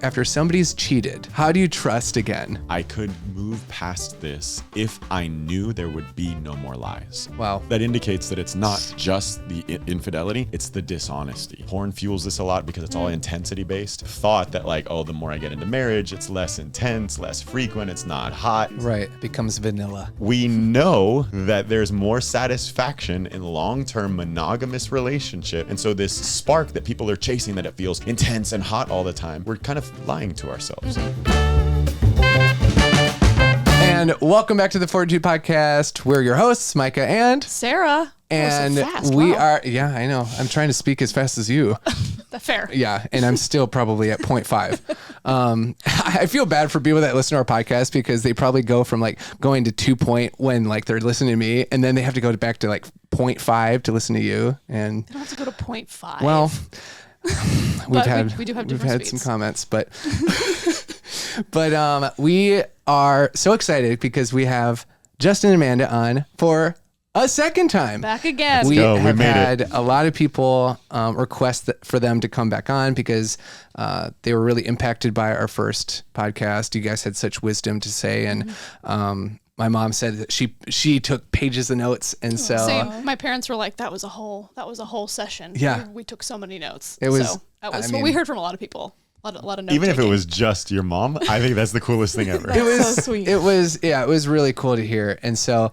after somebody's cheated, how do you trust again? I could move past this if I knew there would be no more lies. Wow. That indicates that it's not just the infidelity, it's the dishonesty. Porn fuels this a lot because it's all intensity based. Thought that like, oh, the more I get into marriage, it's less intense, less frequent, it's not hot. Right. Becomes vanilla. We know that there's more satisfaction in long-term monogamous relationship. And so this spark that people are chasing, that it feels intense and hot all the time, we're kind of lying to ourselves. And welcome back to the Fortitude podcast. We're your hosts, Micah and Sarah. And so fast. we Wow. are, yeah, I know. I'm trying to speak as fast as you. Fair. Yeah, and I'm still probably at 0.5. I feel bad for people that listen to our podcast because they probably go from like going to 2 point when like they're listening to me, and then they have to go back to like 0.5 to listen to you. And You don't have to go to 0.5. well, we do have we've different had some speeds. comments, but we are so excited because we have Justin and Amanda on for a second time. Back again. We go. We have made had it. a lot of people request for them to come back on because they were really impacted by our first podcast. You guys had such wisdom to say, and my mom said that she took pages of notes, and so Same. My parents were like, that was a whole session. Yeah. We took so many notes. It was- So that was I what mean- we heard from a lot of people. A lot of notes. Even if it was just your mom, I think that's the coolest thing ever. it was so sweet. It was really cool to hear, and so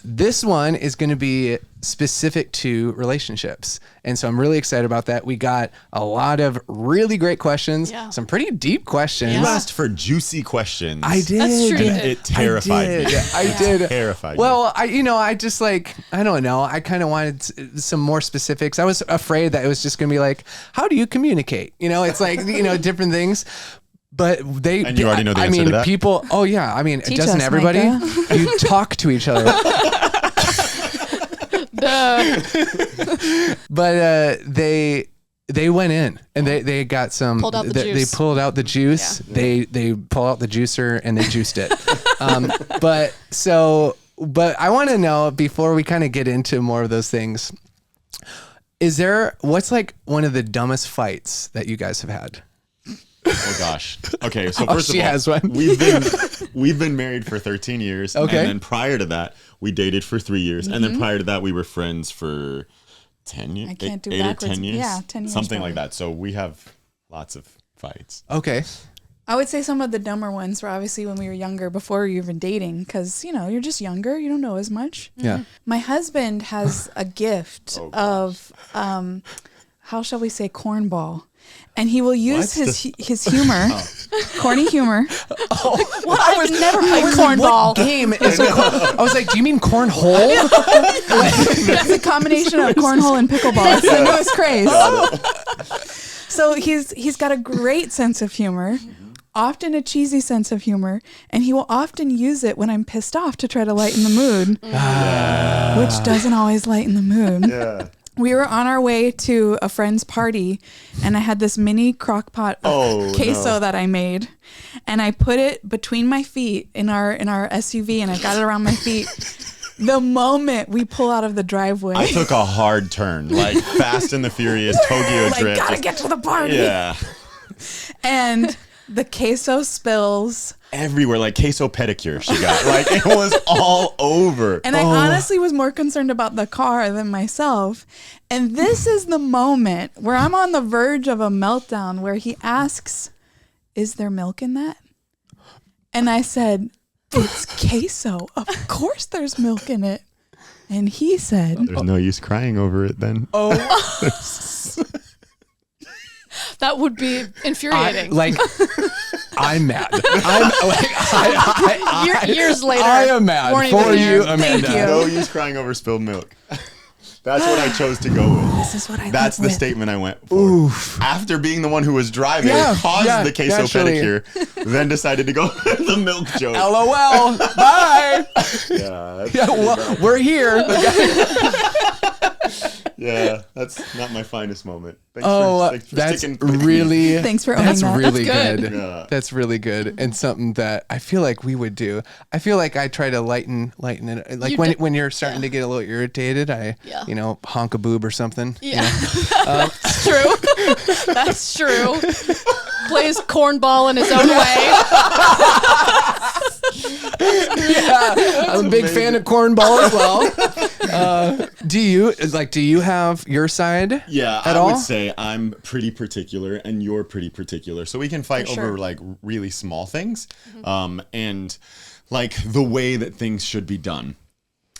this one is going to be specific to relationships, and so I'm really excited about that. We got a lot of really great questions, some pretty deep questions. You asked for juicy questions. I did. That's true. And it terrified me. I did. Terrified me. Well, I just like, I don't know. I kind of wanted some more specifics. I was afraid that it was just going to be like, how do you communicate? It's like, different things. But And you already know the answer to that? People, oh yeah. I mean, Teach doesn't us, everybody? Micah. You talk to each other. But they went in and they got some. Pulled out the they juice. pulled out the juice. Yeah. They pull out the juicer and they juiced it. But I want to know, before we kind of get into more of those things, what's like one of the dumbest fights that you guys have had? Oh gosh. Okay, so first she of all, has one. we've been married for 13 years. Okay. And then prior to that, we dated for 3 years. And then prior to that, we were friends for 10 years. I can't do 8 or backwards. 10 years. Yeah, 10 years Something probably. like that. So we have lots of fights. Okay. I would say some of the dumber ones were obviously when we were younger, before we were even dating, because, you're just younger. You don't know as much. Yeah. My husband has a gift of, how shall we say, cornball. And he will use his humor, corny humor. I've never played cornball. What game is a I was like, do you mean cornhole? It's a combination of cornhole and pickleball. It's the newest craze. So he's got a great sense of humor, often a cheesy sense of humor, and he will often use it when I'm pissed off to try to lighten the mood, which doesn't always lighten the mood. Yeah. We were on our way to a friend's party, and I had this mini crock pot of queso that I made, and I put it between my feet in our SUV, and I got it around my feet. The moment we pull out of the driveway, I took a hard turn, like Fast and the Furious, Tokyo like, Drift. gotta get to the party. Yeah. And the queso spills. Everywhere, like queso pedicure she got. Like it was all over. And I honestly was more concerned about the car than myself. And this is the moment where I'm on the verge of a meltdown, where he asks, "Is there milk in that?" And I said, "It's queso. Of course there's milk in it." And he said, There's no use crying over it then. That would be infuriating. I'm mad. I'm Years later. I am mad weren't for even you, there. Amanda. Thank you. No use crying over spilled milk. That's what I chose to go with. "This is what I That's live the with." statement I went for. After being the one who was driving, caused the queso naturally. pedicure, then decided to go with the milk joke. LOL. Bye. Yeah, that's, Yeah, well, we're here. yeah, that's not my finest moment. Thanks for that's sticking with me. really. Thanks for owning That's that. really That's good. good. Yeah. That's really good, and something that I feel like we would do. I feel like I try to lighten it. Like when you're starting to get a little irritated, I honk a boob or something. Yeah. That's true. That's true. plays cornball in his own way. I'm a big fan of cornball as well. Do you have your side? Yeah, at I all? would say I'm pretty particular and you're pretty particular. So we can fight For sure. over like really small things. And like the way that things should be done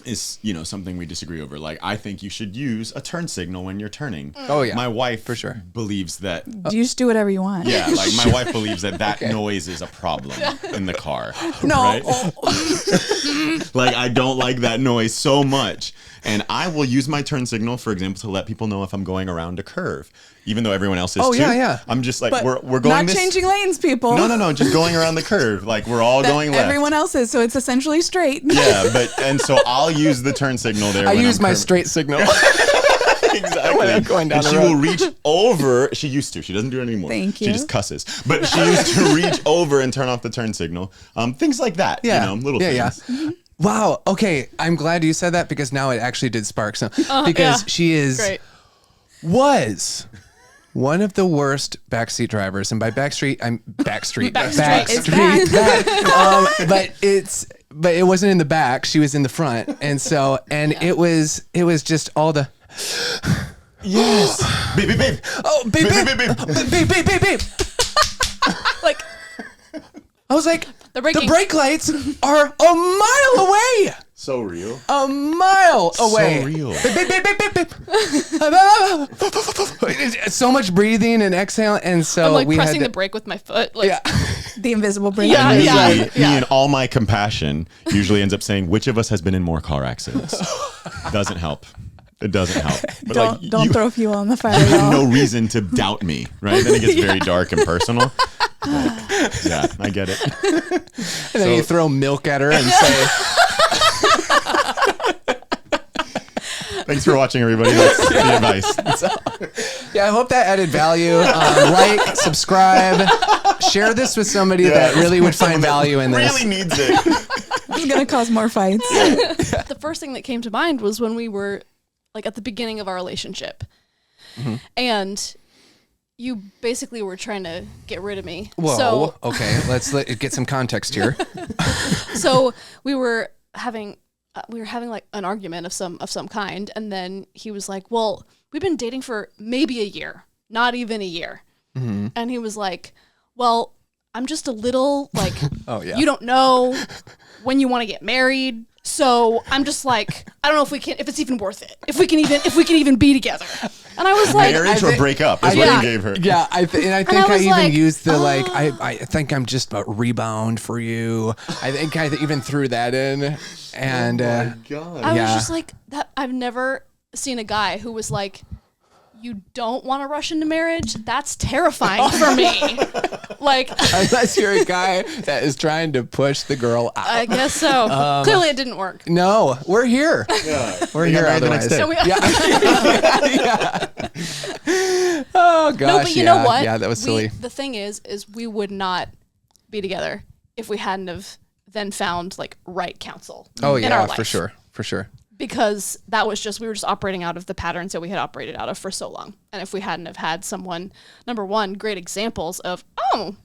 is, something we disagree over. Like, I think you should use a turn signal when you're turning. Oh, yeah. My wife For sure. believes that. You just do whatever you want. Yeah, like my wife believes that noise is a problem in the car. No. Right? Like, I don't like that noise so much. And I will use my turn signal, for example, to let people know if I'm going around a curve, even though everyone else is too. Yeah. I'm just like, But we're going not changing lanes, people. No, just going around the curve. Like, we're all going left. Everyone else is, so it's essentially straight. Yeah, and so I'll use the turn signal there. I when use I'm my straight signal. Exactly. When I'm going down and the she road. will reach over. She used to. She doesn't do it anymore. Thank you. She just cusses. But she used to reach over and turn off the turn signal. Things like that. Yeah. Little things. Yeah. Wow. Okay. I'm glad you said that because now it actually did spark some. Because she was one of the worst backseat drivers, and by backstreet, I'm backstreet. Backstreet. But it wasn't in the back. She was in the front, and so it was just all the. Yes. Babe. Oh, babe. Like, I was like, The the braking- brake lights are a mile away. So real. A mile away. So real. It's so much breathing and exhaling, and so I'm like we pressing had the brake with my foot. Like, Yeah. The invisible brake. Yeah, Me, yeah. me and all my compassion usually ends up saying, which of us has been in more car accidents? Doesn't help. It doesn't help. But Don't you throw fuel on the fire, have y'all. no reason to doubt me, right? Then it gets very dark and personal. Like, yeah, I get it. And then you throw milk at her and say, Thanks for watching, everybody. That's the advice. yeah, I hope that added value. Like, subscribe, share this with somebody that really would find value in this. Really needs it. It's going to cause more fights. the first thing that came to mind was when we were like at the beginning of our relationship. And you basically were trying to get rid of me. Whoa. So, Okay, let's get some context here. so we were having like an argument of some kind, and then he was like, "Well, we've been dating for maybe a year, not even a year," and he was like, "Well, I'm just a little like, Oh, yeah. you don't know when you want to get married." So I'm just like, I don't know if it's even worth it. If we can even be together. And I was like, Marriage or break up is what you gave her. Yeah, I think I I was even like, used the I think I'm just a rebound for you. I think I even threw that in, and God. I was yeah. just like that. I've never seen a guy who was like, you don't want to rush into marriage? That's terrifying for me. Like, unless you're a guy that is trying to push the girl out. I guess so. Clearly it didn't work. No, we're here. Yeah. We're You got here married the next otherwise. day. So we, Yeah. Oh gosh. no, but you know what? Yeah, that was silly. The thing is we would not be together if we hadn't have then found like right counsel. Oh in yeah, our life. for sure. Because that was we were just operating out of the patterns that we had operated out of for so long. And if we hadn't have had someone, number one, great examples of, well,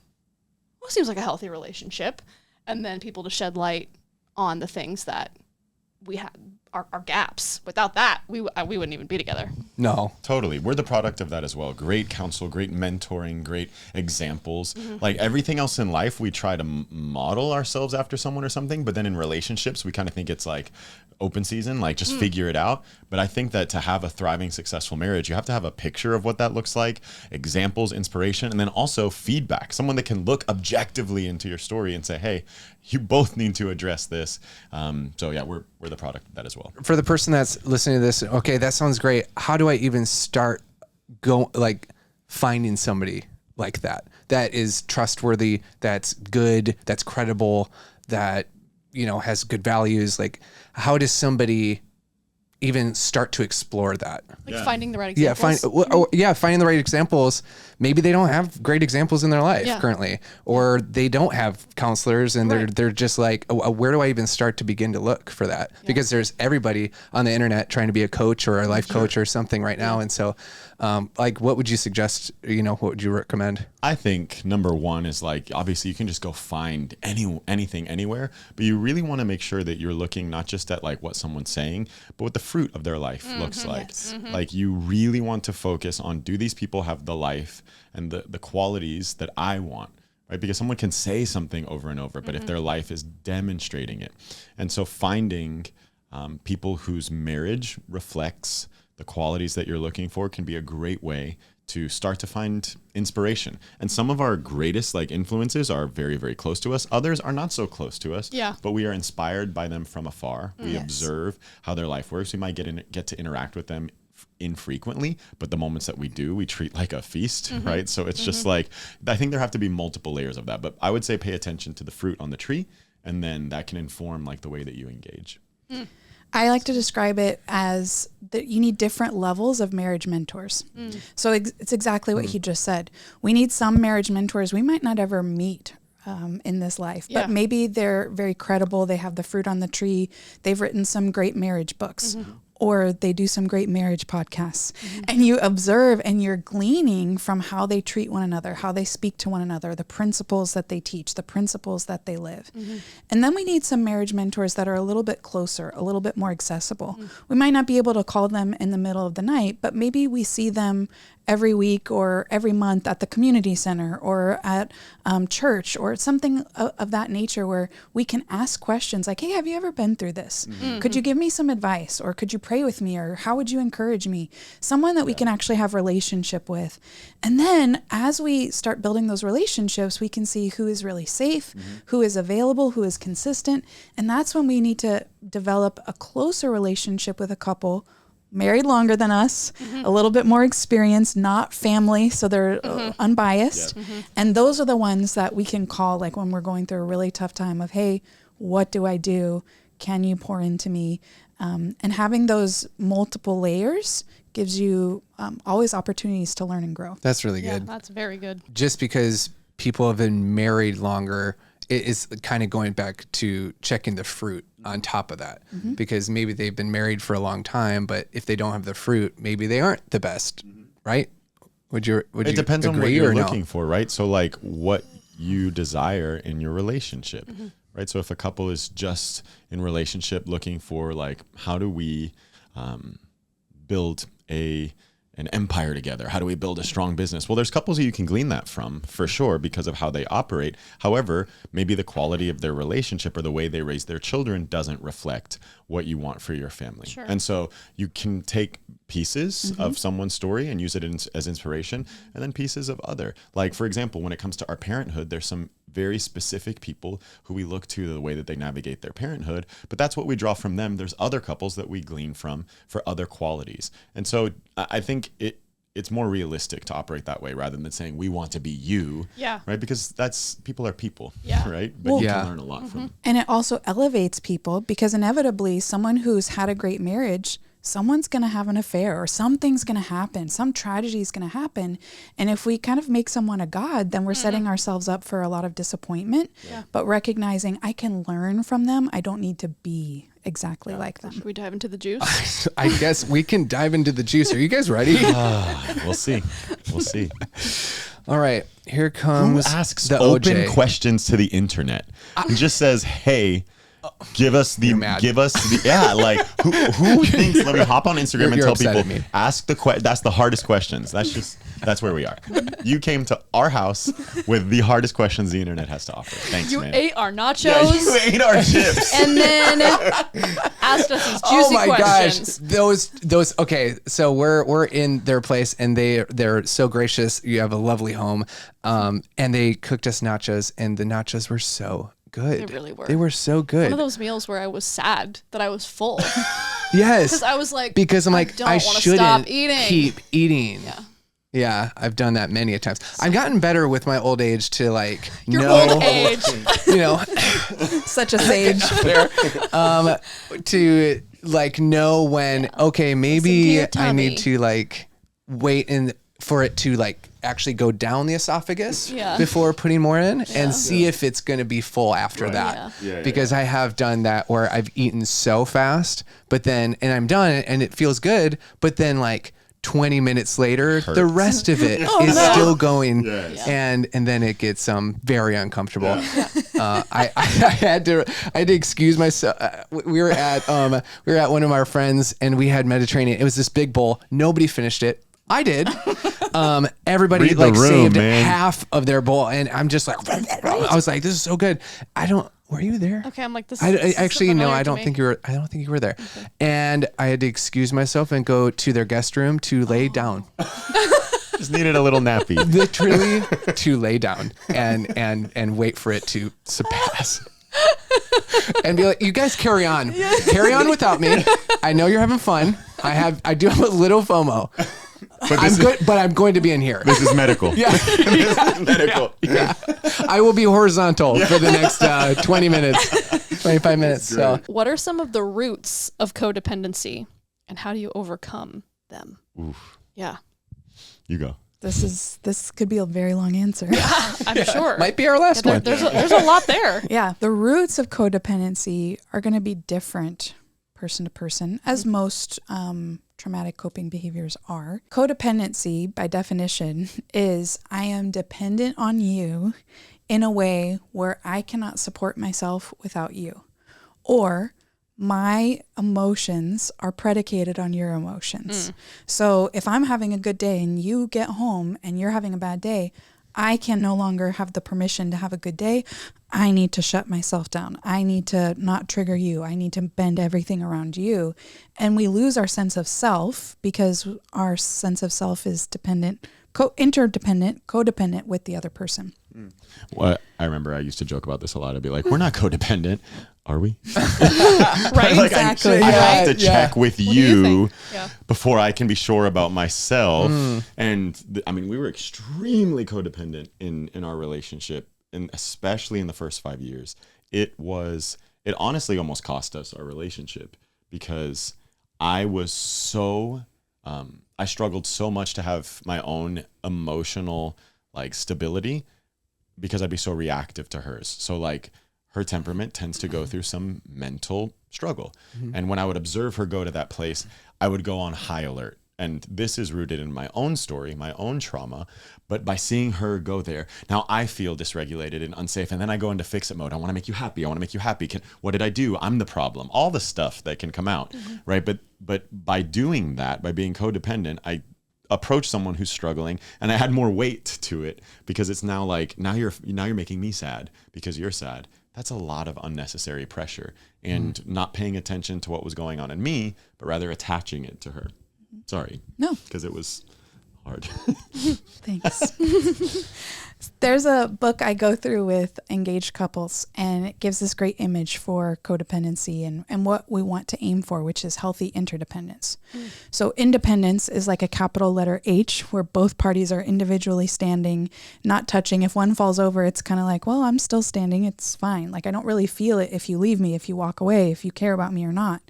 seems like a healthy relationship. And then people to shed light on the things that we had, our gaps. Without that, we wouldn't even be together. No. Totally. We're the product of that as well. Great counsel, great mentoring, great examples. Like everything else in life, we try to model ourselves after someone or something. But then in relationships, we kind of think it's like open season, like just figure it out. But I think that to have a thriving, successful marriage, you have to have a picture of what that looks like, examples, inspiration, and then also feedback. Someone that can look objectively into your story and say, hey, you both need to address this. So yeah, we're the product of that as well. For the person that's listening to this, okay, that sounds great. How do I even start finding somebody like that is trustworthy, that's good, that's credible, that has good values? Like, how does somebody even start to explore that? Like finding the right examples. Finding the right examples. Maybe they don't have great examples in their life currently, or they don't have counselors, and they're just like, where do I even start to begin to look for that? Because there's everybody on the internet trying to be a coach or a life coach or something right now, and so Like, what would you suggest? What would you recommend? I think number one is like, obviously you can just go find anything anywhere, but you really want to make sure that you're looking not just at like what someone's saying, but what the fruit of their life looks like. Yes. Like you really want to focus on, do these people have the life and the qualities that I want? Right? Because someone can say something over and over, but if their life is demonstrating it. And so finding people whose marriage reflects the qualities that you're looking for can be a great way to start to find inspiration. And some of our greatest like influences are very, very close to us. Others are not so close to us, but we are inspired by them from afar. We observe how their life works. We might get to interact with them infrequently, but the moments that we do, we treat like a feast, right? So it's just like, I think there have to be multiple layers of that, but I would say pay attention to the fruit on the tree, and then that can inform like the way that you engage. I like to describe it as that you need different levels of marriage mentors. So it's exactly what he just said. We need some marriage mentors we might not ever meet in this life, but maybe they're very credible. They have the fruit on the tree. They've written some great marriage books. Or they do some great marriage podcasts, and you observe and you're gleaning from how they treat one another, how they speak to one another, the principles that they teach, the principles that they live. And then we need some marriage mentors that are a little bit closer, a little bit more accessible. We might not be able to call them in the middle of the night, but maybe we see them every week or every month at the community center or at church or something of that nature, where we can ask questions like, hey, have you ever been through this? Could you give me some advice, or could you pray with me, or how would you encourage me? Someone that we can actually have relationship with. And then as we start building those relationships, we can see who is really safe, who is available, who is consistent. And that's when we need to develop a closer relationship with a couple married longer than us, a little bit more experienced, not family, so they're unbiased. And those are the ones that we can call like when we're going through a really tough time of, hey, what do I do? Can you pour into me? And having those multiple layers gives you always opportunities to learn and grow. That's really Yeah, good. that's very good. Just because people have been married longer, it is kind of going back to checking the fruit on top of that, because maybe they've been married for a long time, but if they don't have the fruit, maybe they aren't the best, right? Would you It depends on what you're looking for, right? So like what you desire in your relationship, right? So if a couple is just in relationship looking for like, how do we build an empire together? How do we build a strong business? Well, there's couples who you can glean that from for sure because of how they operate. However, maybe the quality of their relationship or the way they raise their children doesn't reflect what you want for your family. Sure. And so you can take pieces of someone's story and use it as inspiration, and then pieces of other. Like, for example, when it comes to our parenthood, there's some very specific people who we look to the way that they navigate their parenthood, but that's what we draw from them. There's other couples that we glean from for other qualities. And so I think it's more realistic to operate that way rather than saying we want to be you, right? Because people are people, right? But you can learn a lot from them. And it also elevates people, because inevitably someone who's had a great marriage, someone's going to have an affair, or something's going to happen, some tragedy is going to happen. And if we kind of make someone a god, then we're setting ourselves up for a lot of disappointment, but recognizing I can learn from them. I don't need to be exactly like them. Should we dive into the juice? I guess we can dive into the juice. Are you guys ready? We'll see. All right, here comes Who asks the open OJ. questions to the internet and just says, hey, give us the, like who thinks, let me hop on Instagram and You're tell upset people, at me. ask that's the hardest questions. That's where we are. You came to our house with the hardest questions the internet has to offer. Thanks, You man. ate our nachos. Yeah, you ate our chips. And then asked us these juicy Oh my questions. gosh, those. Okay, so we're in their place, and they're so gracious. You have a lovely home, and they cooked us nachos, and the nachos were so good. They really were. They were so good. One of those meals where I was sad that I was full. Yes, Because I was like, because I'm like, don't I wanna shouldn't stop eating. keep eating. Yeah. Yeah, I've done that many a times. I've gotten better with my old age to like Your know, old age. you know, Such a sage. to like know when, okay, maybe your I tummy. need to like wait for it to like actually go down the esophagus before putting more in and see if it's going to be full after that. Because I have done that where I've eaten so fast, but then, and I'm done and it feels good, but then like 20 minutes later, the rest of it is still going. Yes. And then it gets very uncomfortable. I had to excuse myself. We were at one of our friends and we had Mediterranean. It was this big bowl. Nobody finished it. I did. Everybody Read the room, saved man. half of their bowl, and I'm just like, I was like, this is so good. Were you there? Okay, I'm like this. I this is actually no, familiar I to don't me. think you were. I don't think you were there. Okay. And I had to excuse myself and go to their guest room to lay down. Just needed a little nappy. Literally to lay down and wait for it to surpass. And be like, you guys carry on without me. I know you're having fun. I do have a little FOMO. But I'm going to be in here. This is medical. Yeah. This is medical. Yeah. I will be horizontal for the next 20 minutes, 25 minutes. So, What are some of the roots of codependency and how do you overcome them? Oof. Yeah. You go. This could be a very long answer. I'm sure. might be our last one. There's a lot there. Yeah, the roots of codependency are going to be different person to person, as most traumatic coping behaviors are. Codependency, by definition, is I am dependent on you in a way where I cannot support myself without you, or my emotions are predicated on your emotions. So if I'm having a good day and you get home and you're having a bad day, I can no longer have the permission to have a good day. I need to shut myself down. I need to not trigger you. I need to bend everything around you. And we lose our sense of self because our sense of self is interdependent, codependent with the other person. Well, I remember I used to joke about this a lot. I'd be like, we're not codependent. Are we? Right? Like, Exactly. I have to Yeah. check with do you you think? Yeah. before I can be sure about myself. And I mean, we were extremely codependent in our relationship, and especially in the first 5 years. It honestly almost cost us our relationship because I was I struggled so much to have my own emotional stability because I'd be so reactive to hers. So her temperament tends to go through some mental struggle. And when I would observe her go to that place, I would go on high alert. And this is rooted in my own story, my own trauma. But by seeing her go there, now I feel dysregulated and unsafe. And then I go into fix-it mode. I want to make you happy. I want to make you happy. What did I do? I'm the problem. All the stuff that can come out, right? But by doing that, by being codependent, I approach someone who's struggling, and I had more weight to it because it's now now you're making me sad because you're sad. That's a lot of unnecessary pressure and not paying attention to what was going on in me, but rather attaching it to her. Sorry. No. Because it was hard. Thanks. There's a book I go through with engaged couples, and it gives this great image for codependency and what we want to aim for, which is healthy interdependence. So independence is like a capital letter H, where both parties are individually standing, not touching. If one falls over, it's kind of like, well, I'm still standing. It's fine. Like, I don't really feel it if you leave me, if you walk away, if you care about me or not.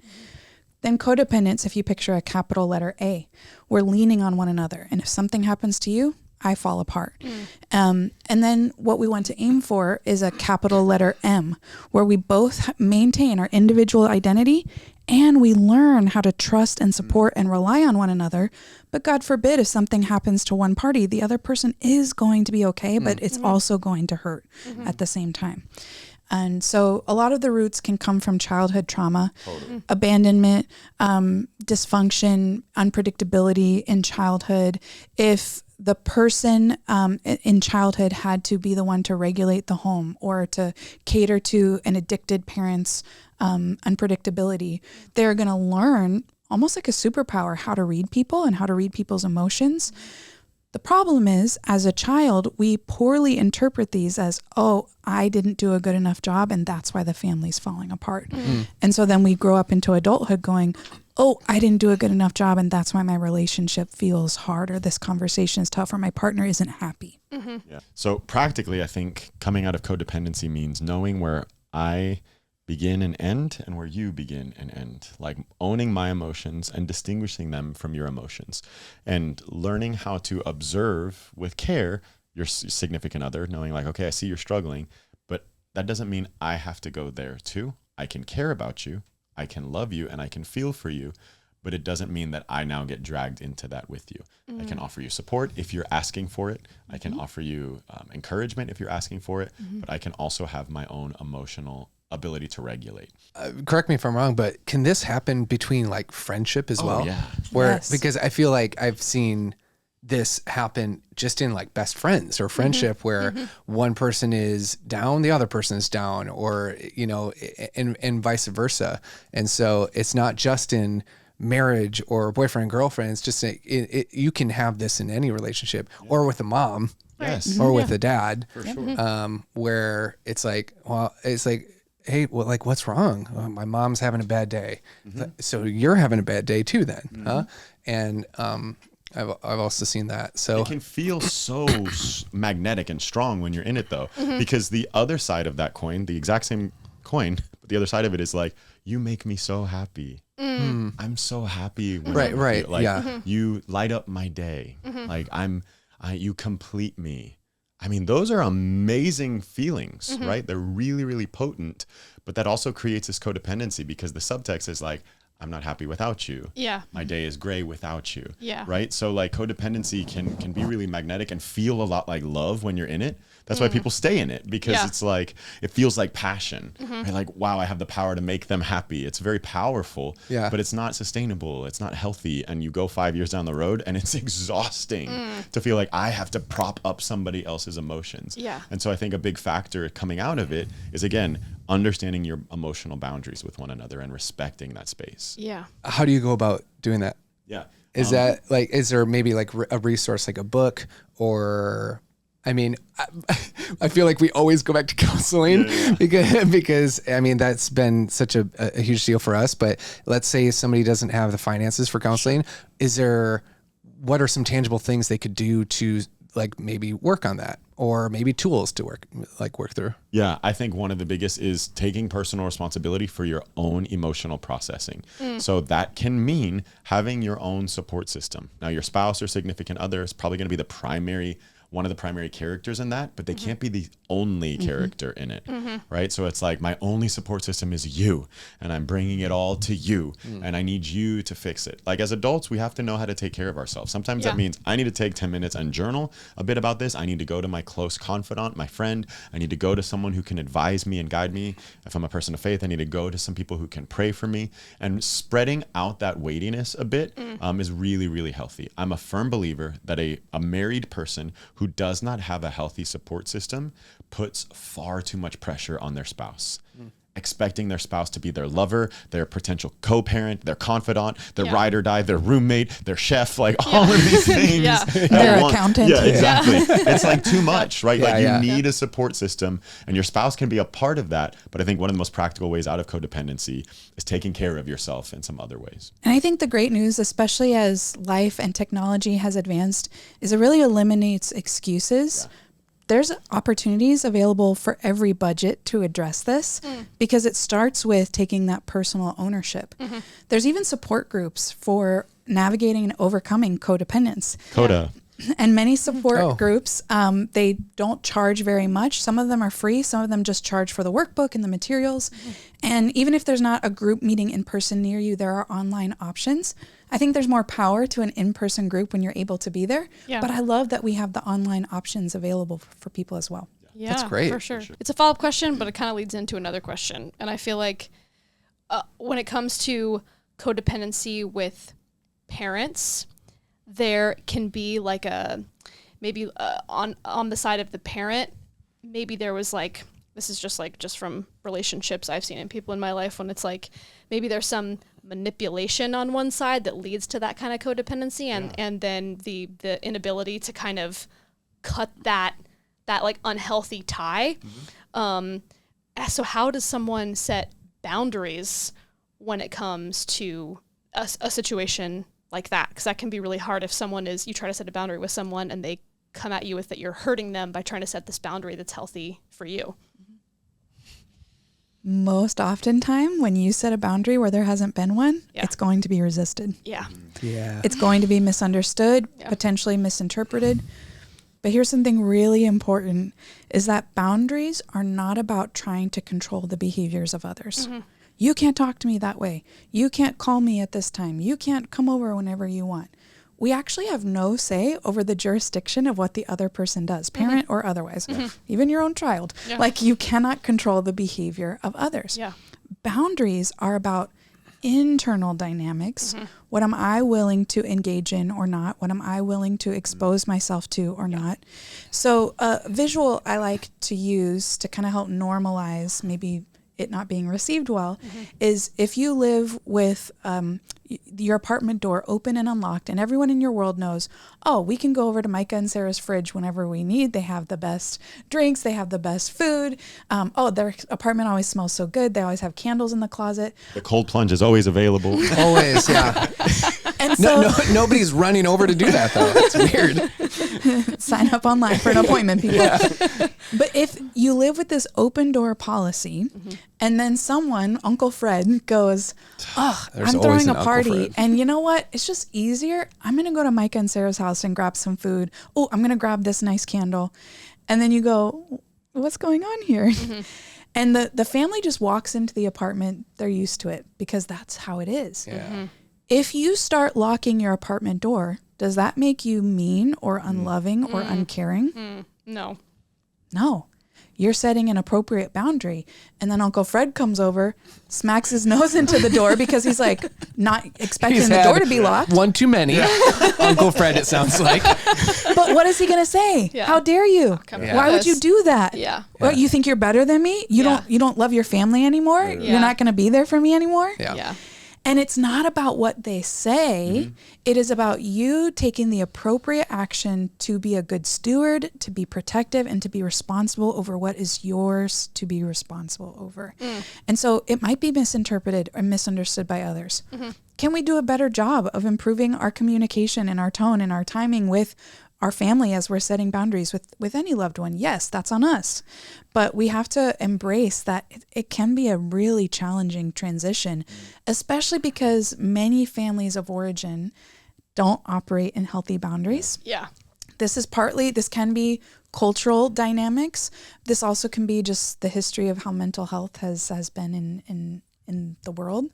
Then codependence, if you picture a capital letter A, we're leaning on one another. And if something happens to you, I fall apart. And then what we want to aim for is a capital letter M, where we both maintain our individual identity and we learn how to trust and support and rely on one another. But God forbid, if something happens to one party, the other person is going to be okay, but it's also going to hurt at the same time. And so a lot of the roots can come from childhood trauma, abandonment, dysfunction, unpredictability in childhood. If the person in childhood had to be the one to regulate the home or to cater to an addicted parent's unpredictability, they're going to learn almost like a superpower how to read people and how to read people's emotions. The problem is, as a child, we poorly interpret these as, oh, I didn't do a good enough job, and that's why the family's falling apart. And so then we grow up into adulthood going, oh, I didn't do a good enough job, and that's why my relationship feels hard, or this conversation is tough, or my partner isn't happy. Yeah. So practically, I think coming out of codependency means knowing where I begin and end and where you begin and end, like owning my emotions and distinguishing them from your emotions, and learning how to observe with care your significant other, knowing like, okay, I see you're struggling, but that doesn't mean I have to go there too. I can care about you, I can love you, and I can feel for you, but it doesn't mean that I now get dragged into that with you. I can offer you support if you're asking for it. I can offer you encouragement if you're asking for it, but I can also have my own emotional ability to regulate. Correct me if I'm wrong, but can this happen between like friendship as well? Yeah. Because I feel like I've seen this happen just in like best friends or friendship where one person is down, the other person is down, or, you know, and vice versa. And so it's not just in marriage or boyfriend, girlfriend. It's just, you can have this in any relationship or with a mom or with a dad, For sure. where it's like, well, it's like, hey, well, like, what's wrong? Well, my mom's having a bad day. So you're having a bad day too then, huh? And, I've also seen that. So it can feel so magnetic and strong when you're in it though, because the other side of that coin, the exact same coin, but the other side of it is like, you make me so happy. I'm so happy when I'm Right, here. Like, yeah. you light up my day. Like you complete me. I mean, those are amazing feelings, right? They're really, really potent, but that also creates this codependency because the subtext is like, I'm not happy without you. Yeah. My day is gray without you. Yeah. Right. So like codependency can be really magnetic and feel a lot like love when you're in it. That's why people stay in it, because it's like, it feels like passion. Right? Like, wow, I have the power to make them happy. It's very powerful, but it's not sustainable. It's not healthy. And you go 5 years down the road and it's exhausting to feel like I have to prop up somebody else's emotions. Yeah. And so I think a big factor coming out of it is, again, understanding your emotional boundaries with one another and respecting that space. Yeah. how do you go about doing that? Yeah. Is that like, is there maybe like a resource, like a book, or, I mean, I feel like we always go back to counseling because I mean, that's been such a huge deal for us, but let's say somebody doesn't have the finances for counseling. What are some tangible things they could do to like maybe work on that, or maybe tools to work through? Yeah, I think one of the biggest is taking personal responsibility for your own emotional processing. So that can mean having your own support system. Now, your spouse or significant other is probably going to be one of the primary characters in that, but they can't be the only character in it, right? So it's like, my only support system is you, and I'm bringing it all to you, and I need you to fix it. Like, as adults, we have to know how to take care of ourselves. Sometimes that means I need to take 10 minutes and journal a bit about this. I need to go to my close confidant, my friend. I need to go to someone who can advise me and guide me. If I'm a person of faith, I need to go to some people who can pray for me. And spreading out that weightiness a bit is really, really healthy. I'm a firm believer that a married person who does not have a healthy support system puts far too much pressure on their spouse. Expecting their spouse to be their lover, their potential co-parent, their confidant, their ride or die, their roommate, their chef, like all of these things. Their accountant. Yeah, exactly. It's like too much, right? Like you need a support system, and your spouse can be a part of that. But I think one of the most practical ways out of codependency is taking care of yourself in some other ways. And I think the great news, especially as life and technology has advanced, is it really eliminates excuses. There's opportunities available for every budget to address this because it starts with taking that personal ownership. There's even support groups for navigating and overcoming codependence. Coda. And many support groups, they don't charge very much. Some of them are free. Some of them just charge for the workbook and the materials. And even if there's not a group meeting in person near you, there are online options. I think there's more power to an in-person group when you're able to be there. Yeah. But I love that we have the online options available for people as well. Yeah, that's great. For sure. It's a follow-up question, but it kind of leads into another question. And I feel like when it comes to codependency with parents, there can be like maybe on the side of the parent, maybe there was like, this is just from relationships I've seen in people in my life, when it's like, maybe there's some manipulation on one side that leads to that kind of codependency, and then the inability to kind of cut that like unhealthy tie. So how does someone set boundaries when it comes to a situation like that? Because that can be really hard if you try to set a boundary with someone and they come at you with that you're hurting them by trying to set this boundary that's healthy for you. Most oftentimes, when you set a boundary where there hasn't been one, it's going to be resisted. Yeah. It's going to be misunderstood, potentially misinterpreted. But here's something really important, is that boundaries are not about trying to control the behaviors of others. You can't talk to me that way. You can't call me at this time. You can't come over whenever you want. We actually have no say over the jurisdiction of what the other person does, parent or otherwise, even your own child. Yeah. Like, you cannot control the behavior of others. Yeah. Boundaries are about internal dynamics. What am I willing to engage in or not? What am I willing to expose myself to or not? So visual I like to use to kind of help normalize maybe it not being received well is if you live with your apartment door open and unlocked and everyone in your world knows, oh, we can go over to Micah and Sarah's fridge whenever we need. They have the best drinks. They have the best food. Oh, their apartment always smells so good. They always have candles in the closet. The cold plunge is always available. Always, yeah. And so Nobody's running over to do that, though. It's weird. sign up online for an appointment, people. But if you live with this open door policy and then someone, Uncle Fred, goes, oh, There's I'm always throwing a an Uncle party. Fred. And you know what? It's just easier. I'm going to go to Micah and Sarah's house and grab some food. Oh, I'm going to grab this nice candle. And then you go, what's going on here? And the family just walks into the apartment. They're used to it because that's how it is. Yeah. If you start locking your apartment door, does that make you mean or unloving or uncaring? No. No. You're setting an appropriate boundary. And then Uncle Fred comes over, smacks his nose into the door because he's like not expecting He's the had door to be locked. One too many. Uncle Fred, it sounds like. But what is he going to say? Yeah. How dare you? come Yeah. Why would you do that? Yeah. What, you think you're better than me? You don't love your family anymore? Yeah. You're not going to be there for me anymore? Yeah. Yeah. And it's not about what they say. It is about you taking the appropriate action to be a good steward, to be protective, and to be responsible over what is yours to be responsible over. And so it might be misinterpreted or misunderstood by others. Can we do a better job of improving our communication and our tone and our timing with our family as we're setting boundaries with any loved one? Yes, that's on us. But we have to embrace that it can be a really challenging transition, especially because many families of origin don't operate in healthy boundaries. Yeah. This can be cultural dynamics. This also can be just the history of how mental health has been in the world.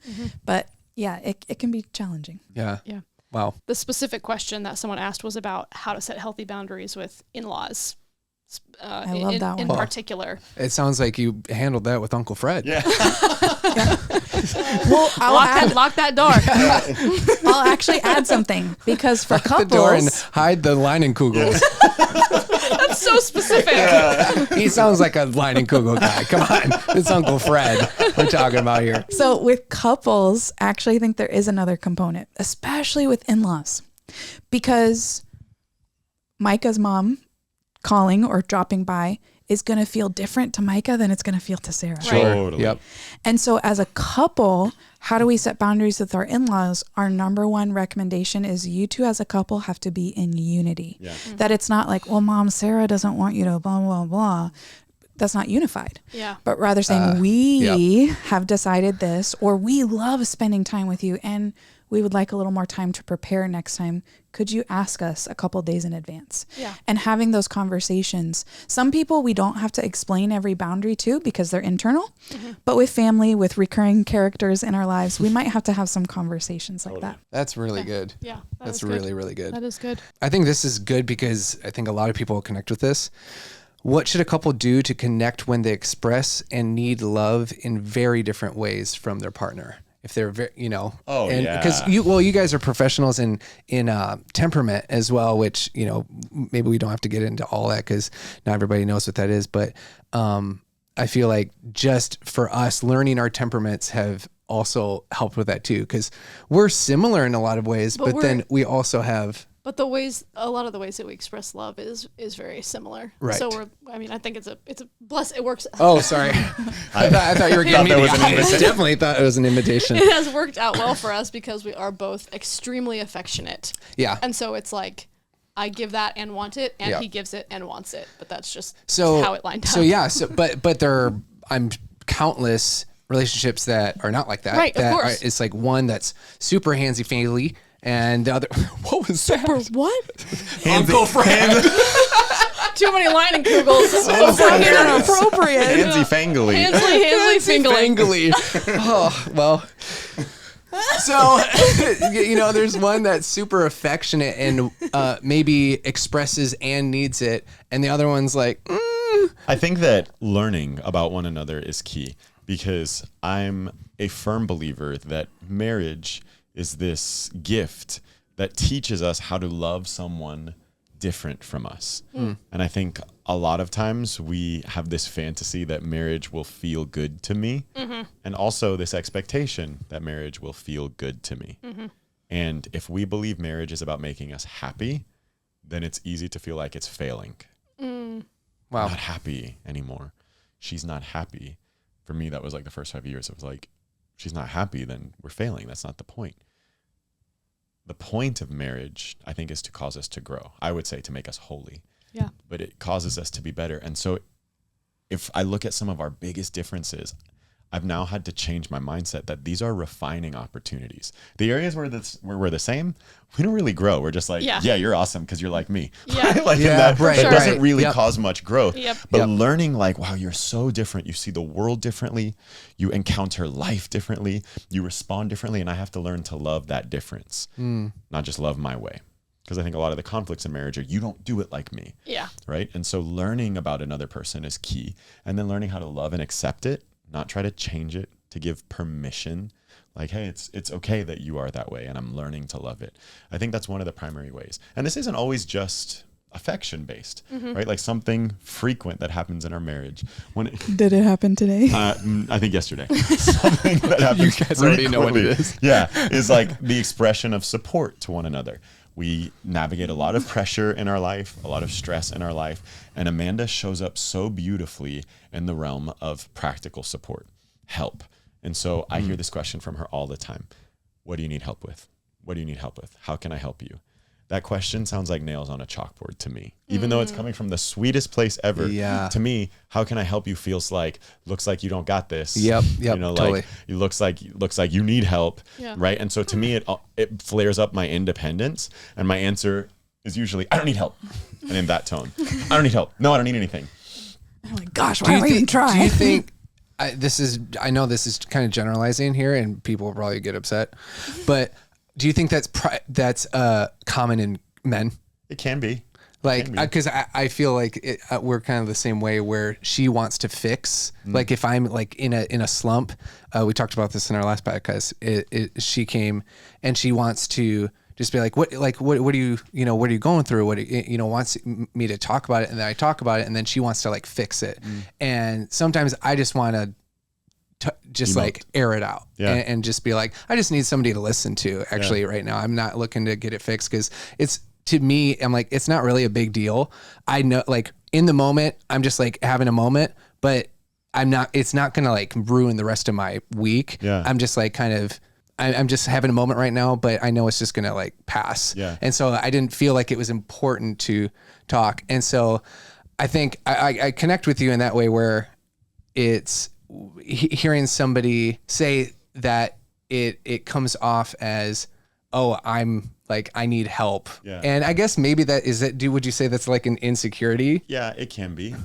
But yeah, it can be challenging. Yeah. Yeah. Wow. The specific question that someone asked was about how to set healthy boundaries with in-laws. I love that in one. particular. It sounds like you handled that with Uncle Fred. Yeah. Well, Lock that door. I'll actually add something because for Lock couples, the door and hide the Leinenkugels. That's so specific. He sounds like a Leinenkugel guy. Come on. It's Uncle Fred we're talking about here. so with couples, I actually think there is another component, especially with in-laws, because Micah's mom calling or dropping by is going to feel different to Micah than it's going to feel to Sarah. Right. Totally. Yep. And so as a couple, how do we set boundaries with our in-laws? Our number one recommendation is you two as a couple have to be in unity. Yeah. That it's not like, well, Mom, Sarah doesn't want you to blah, blah, blah. That's not unified. Yeah. But rather saying we have decided this, or we love spending time with you and we would like a little more time to prepare next time. Could you ask us a couple days in advance? Yeah. And having those conversations. Some people we don't have to explain every boundary to because they're internal, but with family, with recurring characters in our lives, we might have to have some conversations like that. That's really good. Yeah. That's really, really good. That is good. I think this is good because I think a lot of people will connect with this. What should a couple do to connect when they express and need love in very different ways from their partner? If they're very, because you guys are professionals in temperament as well, which, maybe we don't have to get into all that because not everybody knows what that is. But I feel like just for us, learning our temperaments have also helped with that too, because we're similar in a lot of ways, but then we also have. But a lot of the ways that we express love is very similar. Right. So I think it's a bless. It works. Oh, sorry. I thought you were giving me the I definitely thought it was an invitation. It has worked out well for us because we are both extremely affectionate. Yeah. And so it's like, I give that and want it, and he gives it and wants it. But that's just so how it lined up. So yeah. So but I'm countless relationships that are not like that. Right. Of course. It's like one that's super handsy-feely. And the other, what was that? What? Uncle Fred. Too many lining kugels over here. Inappropriate. Handsy fangly. Handsly fingling. Oh, well. So, there's one that's super affectionate and maybe expresses and needs it. And the other one's like, I think that learning about one another is key, because I'm a firm believer that marriage is this gift that teaches us how to love someone different from us. And I think a lot of times we have this fantasy that marriage will feel good to me, and also this expectation that marriage will feel good to me. And if we believe marriage is about making us happy, then it's easy to feel like it's failing. wow. Not happy anymore. She's not happy. For me, that was like the first 5 years. It was like, she's not happy, then we're failing. That's not the point. The point of marriage, I think, is to cause us to grow. I would say to make us holy. Yeah. But it causes us to be better. And so if I look at some of our biggest differences, I've now had to change my mindset that these are refining opportunities. The areas where we're the same, we don't really grow. We're just like, yeah you're awesome because you're like me. Yeah. Like Yeah, in that, right, it sure. doesn't right. really Yep. cause much growth. Yep. But Yep. learning like, wow, you're so different. You see the world differently. You encounter life differently. You respond differently. And I have to learn to love that difference, not just love my way. Because I think a lot of the conflicts in marriage are, you don't do it like me. Yeah. Right. And so learning about another person is key. And then learning how to love and accept it, not try to change it, to give permission. Like, hey, it's okay that you are that way, and I'm learning to love it. I think that's one of the primary ways. And this isn't always just affection based, right? Like something frequent that happens in our marriage. Did it happen today? I think yesterday. Something that happens You guys already know what it frequently. is. Yeah, is like the expression of support to one another. We navigate a lot of pressure in our life, a lot of stress in our life, and Amanda shows up so beautifully in the realm of practical support, help. And so I hear this question from her all the time. What do you need help with? What do you need help with? How can I help you? That question sounds like nails on a chalkboard to me, even though it's coming from the sweetest place ever. Yeah. To me, how can I help you feels like, looks like you don't got this. Yep, You know, totally. like it looks like you need help. Yeah. Right. And so to me, it flares up my independence. And my answer is usually, I don't need help. And in that tone, I don't need help. No, I don't need anything. I'm like, gosh, why do I even try? Do you think I know this is kind of generalizing here, and people will probably get upset, but do you think that's common in men? It can be. Like, because I feel like we're kind of the same way, where she wants to fix. Like, if I'm like in a slump, we talked about this in our last podcast. She came and she wants to just be like, what are you going through? What wants me to talk about it, and then I talk about it, and then she wants to like fix it. And sometimes I just want to just like air it out, and just be like, I just need somebody to listen to. Actually, right now, I'm not looking to get it fixed, because it's, to me, I'm like, it's not really a big deal. I know, like, in the moment, I'm just like having a moment, but it's not going to like ruin the rest of my week. Yeah. I'm just like I'm just having a moment right now, but I know it's just going to like pass. Yeah. And so I didn't feel like it was important to talk. And so I think I connect with you in that way, where it's hearing somebody say that it comes off as, oh, I'm like, I need help. Yeah. And I guess maybe would you say that's like an insecurity? Yeah, it can be.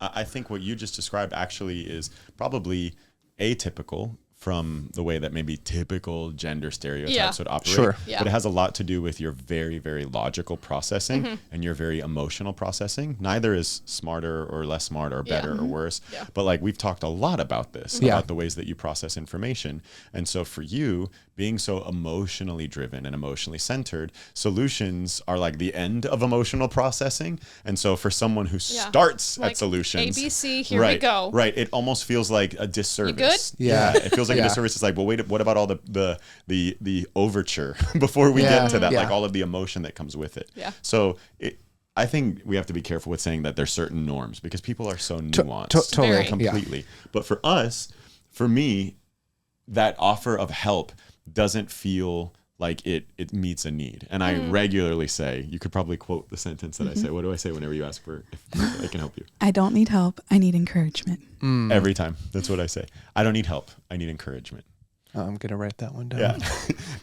I think what you just described actually is probably atypical from the way that maybe typical gender stereotypes would operate. Sure. Yeah. But it has a lot to do with your very, very logical processing and your very emotional processing. Neither is smarter or less smart or better or worse. Yeah. But like, we've talked a lot about this, Yeah. about the ways that you process information. And so for you, being so emotionally driven and emotionally centered, solutions are like the end of emotional processing. And so for someone who starts Like, at solutions, ABC, here we go. Right. It almost feels like a disservice. good? Yeah. It feels like a disservice. It's like, well, wait, what about all the overture before we get to that? Yeah. Like all of the emotion that comes with it. Yeah. So I think we have to be careful with saying that there's certain norms, because people are so nuanced. Totally. Very. Completely. But for me, that offer of help doesn't feel like it meets a need. And I regularly say, you could probably quote the sentence that I say. What do I say whenever you ask for if I can help you? I don't need help. I need encouragement. Every time. That's what I say. I don't need help. I need encouragement. I'm going to write that one down. Yeah.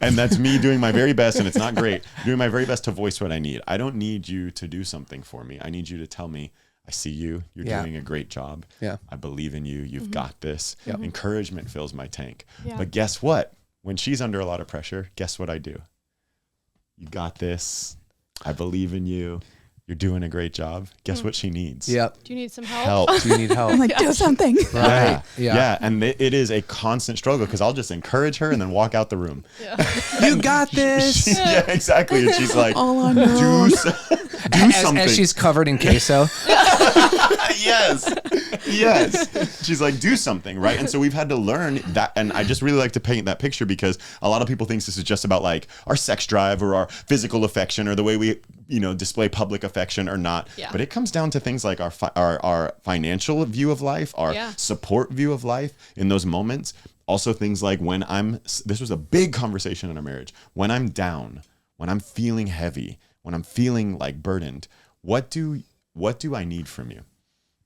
And that's me doing my very best, and it's not great, doing my very best to voice what I need. I don't need you to do something for me. I need you to tell me, I see you. You're doing a great job. Yeah. I believe in you. You've got this. Yep. Encouragement fills my tank. Yeah. But guess what? When she's under a lot of pressure, guess what I do? You got this. I believe in you. You're doing a great job. Guess what she needs? Yep. Do you need some help? Do you need help? I'm like, do something. Right. Yeah. And it is a constant struggle because I'll just encourage her and then walk out the room. You got this. Yeah, exactly. And she's like, All on your do own. something. As she's covered in queso. Yes. She's like, do something, right? And so we've had to learn that. And I just really like to paint that picture because a lot of people think this is just about like our sex drive or our physical affection or the way we, display public affection or not. Yeah. But it comes down to things like our financial view of life, our support view of life in those moments. Also things like this was a big conversation in our marriage. When I'm down, when I'm feeling heavy, when I'm feeling like burdened, what do I need from you?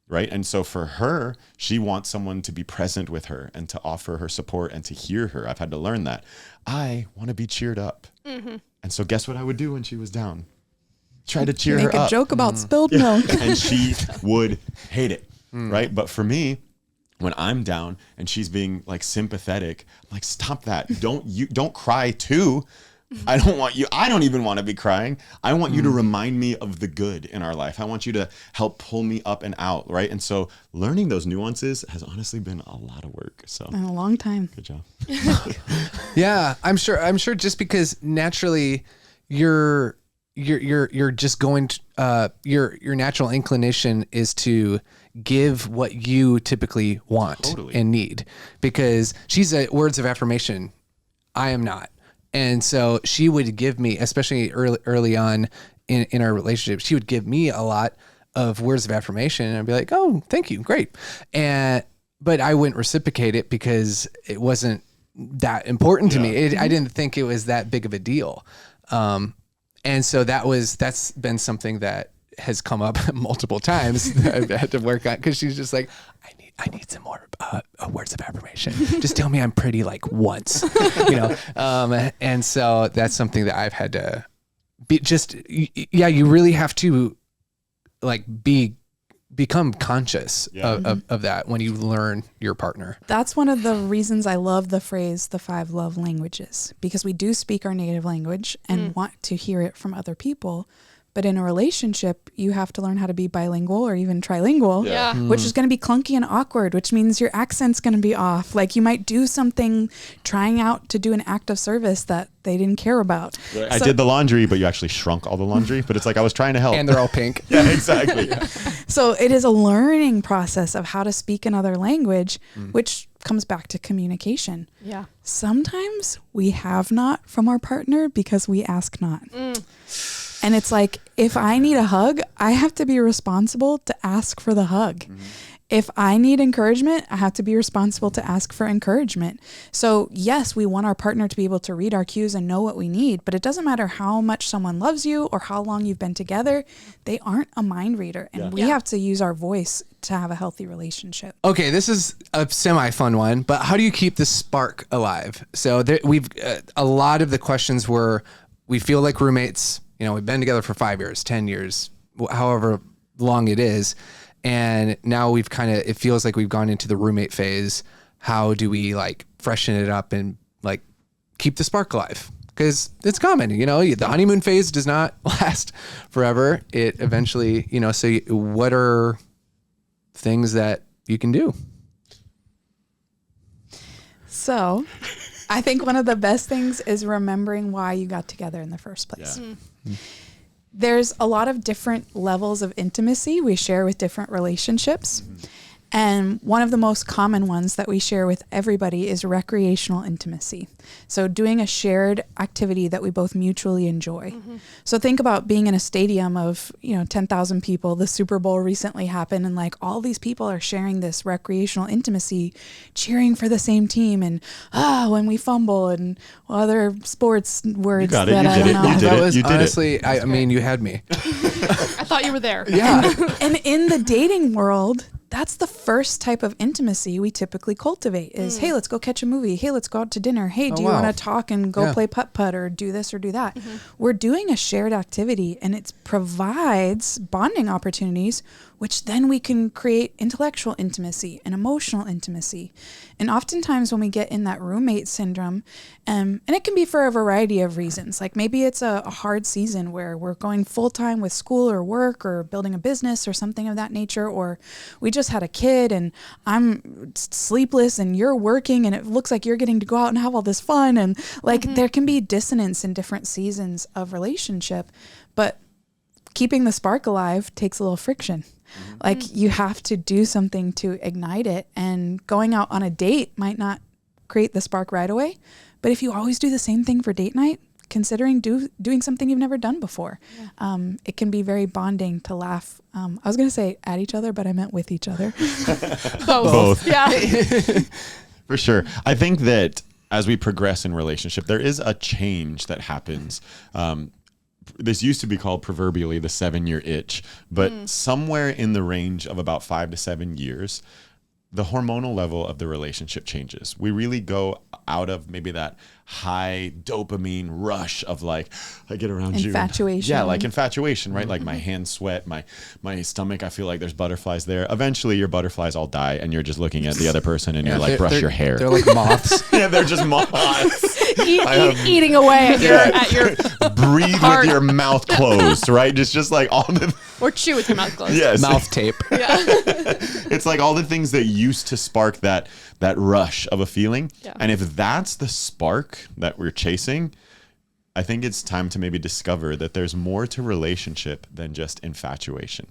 Right. And so for her, she wants someone to be present with her and to offer her support and to hear her. I've had to learn that. I want to be cheered up. Mm-hmm. And so guess what I would do when she was down? Try to cheer her up. Make a joke about spilled milk. And she would hate it. Right. But for me, when I'm down and she's being like sympathetic, I'm like, stop that. Don't cry too. I don't even want to be crying. I want you to remind me of the good in our life. I want you to help pull me up and out, right? And so learning those nuances has honestly been a lot of work. So In a long time. good job. Yeah, I'm sure just because naturally you're just going to, your natural inclination is to give what you typically want and need, because she's a words of affirmation. I am not. And so she would give me, especially early on in our relationship, she would give me a lot of words of affirmation, and I'd be like, oh, thank you. Great. But I wouldn't reciprocate it because it wasn't that important to me. I didn't think it was that big of a deal. And so that's been something that has come up multiple times that I've had to work on, because she's just like, I need some more words of affirmation. Just tell me I'm pretty like once, and so that's something that I've had to be you really have to like become conscious of that when you learn your partner. That's one of the reasons I love the phrase, the 5 love languages, because we do speak our native language and want to hear it from other people. But in a relationship, you have to learn how to be bilingual or even trilingual, which is going to be clunky and awkward, which means your accent's going to be off. Like you might do something trying out to do an act of service that they didn't care about. Right. I did the laundry, but you actually shrunk all the laundry. But it's like I was trying to help. And they're all pink. Yeah, exactly. So it is a learning process of how to speak another language, which comes back to communication. Yeah. Sometimes we have not from our partner because we ask not. And it's like, if I need a hug, I have to be responsible to ask for the hug. If I need encouragement, I have to be responsible to ask for encouragement. So yes, we want our partner to be able to read our cues and know what we need, but it doesn't matter how much someone loves you or how long you've been together. They aren't a mind reader, and we have to use our voice to have a healthy relationship. Okay, this is a semi-fun one, but how do you keep the spark alive? So we've a lot of the questions were, we feel like roommates. We've been together for 5 years, 10 years, however long it is. And now it feels like we've gone into the roommate phase. How do we like freshen it up and like keep the spark alive? Because it's common, the honeymoon phase does not last forever. It eventually, so what are things that you can do? So I think one of the best things is remembering why you got together in the first place. There's a lot of different levels of intimacy we share with different relationships. And one of the most common ones that we share with everybody is recreational intimacy. So doing a shared activity that we both mutually enjoy. So think about being in a stadium of, 10,000 people. The Super Bowl recently happened, and like all these people are sharing this recreational intimacy, cheering for the same team, and when we fumble, and other sports words that I don't know. That was honestly, I mean, you had me. I thought you were there. Yeah. And in the dating world, that's the first type of intimacy we typically cultivate is, hey, let's go catch a movie. Hey, let's go out to dinner. Hey, do you want to talk and go play putt-putt or do this or do that? We're doing a shared activity, and it provides bonding opportunities, which then we can create intellectual intimacy and emotional intimacy. And oftentimes when we get in that roommate syndrome, and it can be for a variety of reasons, like maybe it's a hard season where we're going full-time with school or work or building a business or something of that nature, or we just had a kid and I'm sleepless and you're working and it looks like you're getting to go out and have all this fun. And like there can be dissonance in different seasons of relationship, but keeping the spark alive takes a little friction. Like you have to do something to ignite it, and going out on a date might not create the spark right away. But if you always do the same thing for date night, considering doing something you've never done before, it can be very bonding to laugh. I was going to say at each other, but I meant with each other. Both. Yeah. For sure. I think that as we progress in relationship, there is a change that happens. This used to be called proverbially the 7-year itch, but somewhere in the range of about 5 to 7 years, the hormonal level of the relationship changes. We really go out of maybe that high dopamine rush of like, I get around you. Infatuation. Yeah, like infatuation, right? Like my hands sweat, my stomach, I feel like there's butterflies there. Eventually your butterflies all die and you're just looking at the other person and you're like, brush your hair. They're like moths. Yeah, they're just moths. Eating away at your breathe heart. with your mouth closed, right? Just like all the or chew with your mouth closed. yes. Mouth tape. Yeah. It's like all the things that used to spark that rush of a feeling. Yeah. And if that's the spark that we're chasing, I think it's time to maybe discover that there's more to relationship than just infatuation.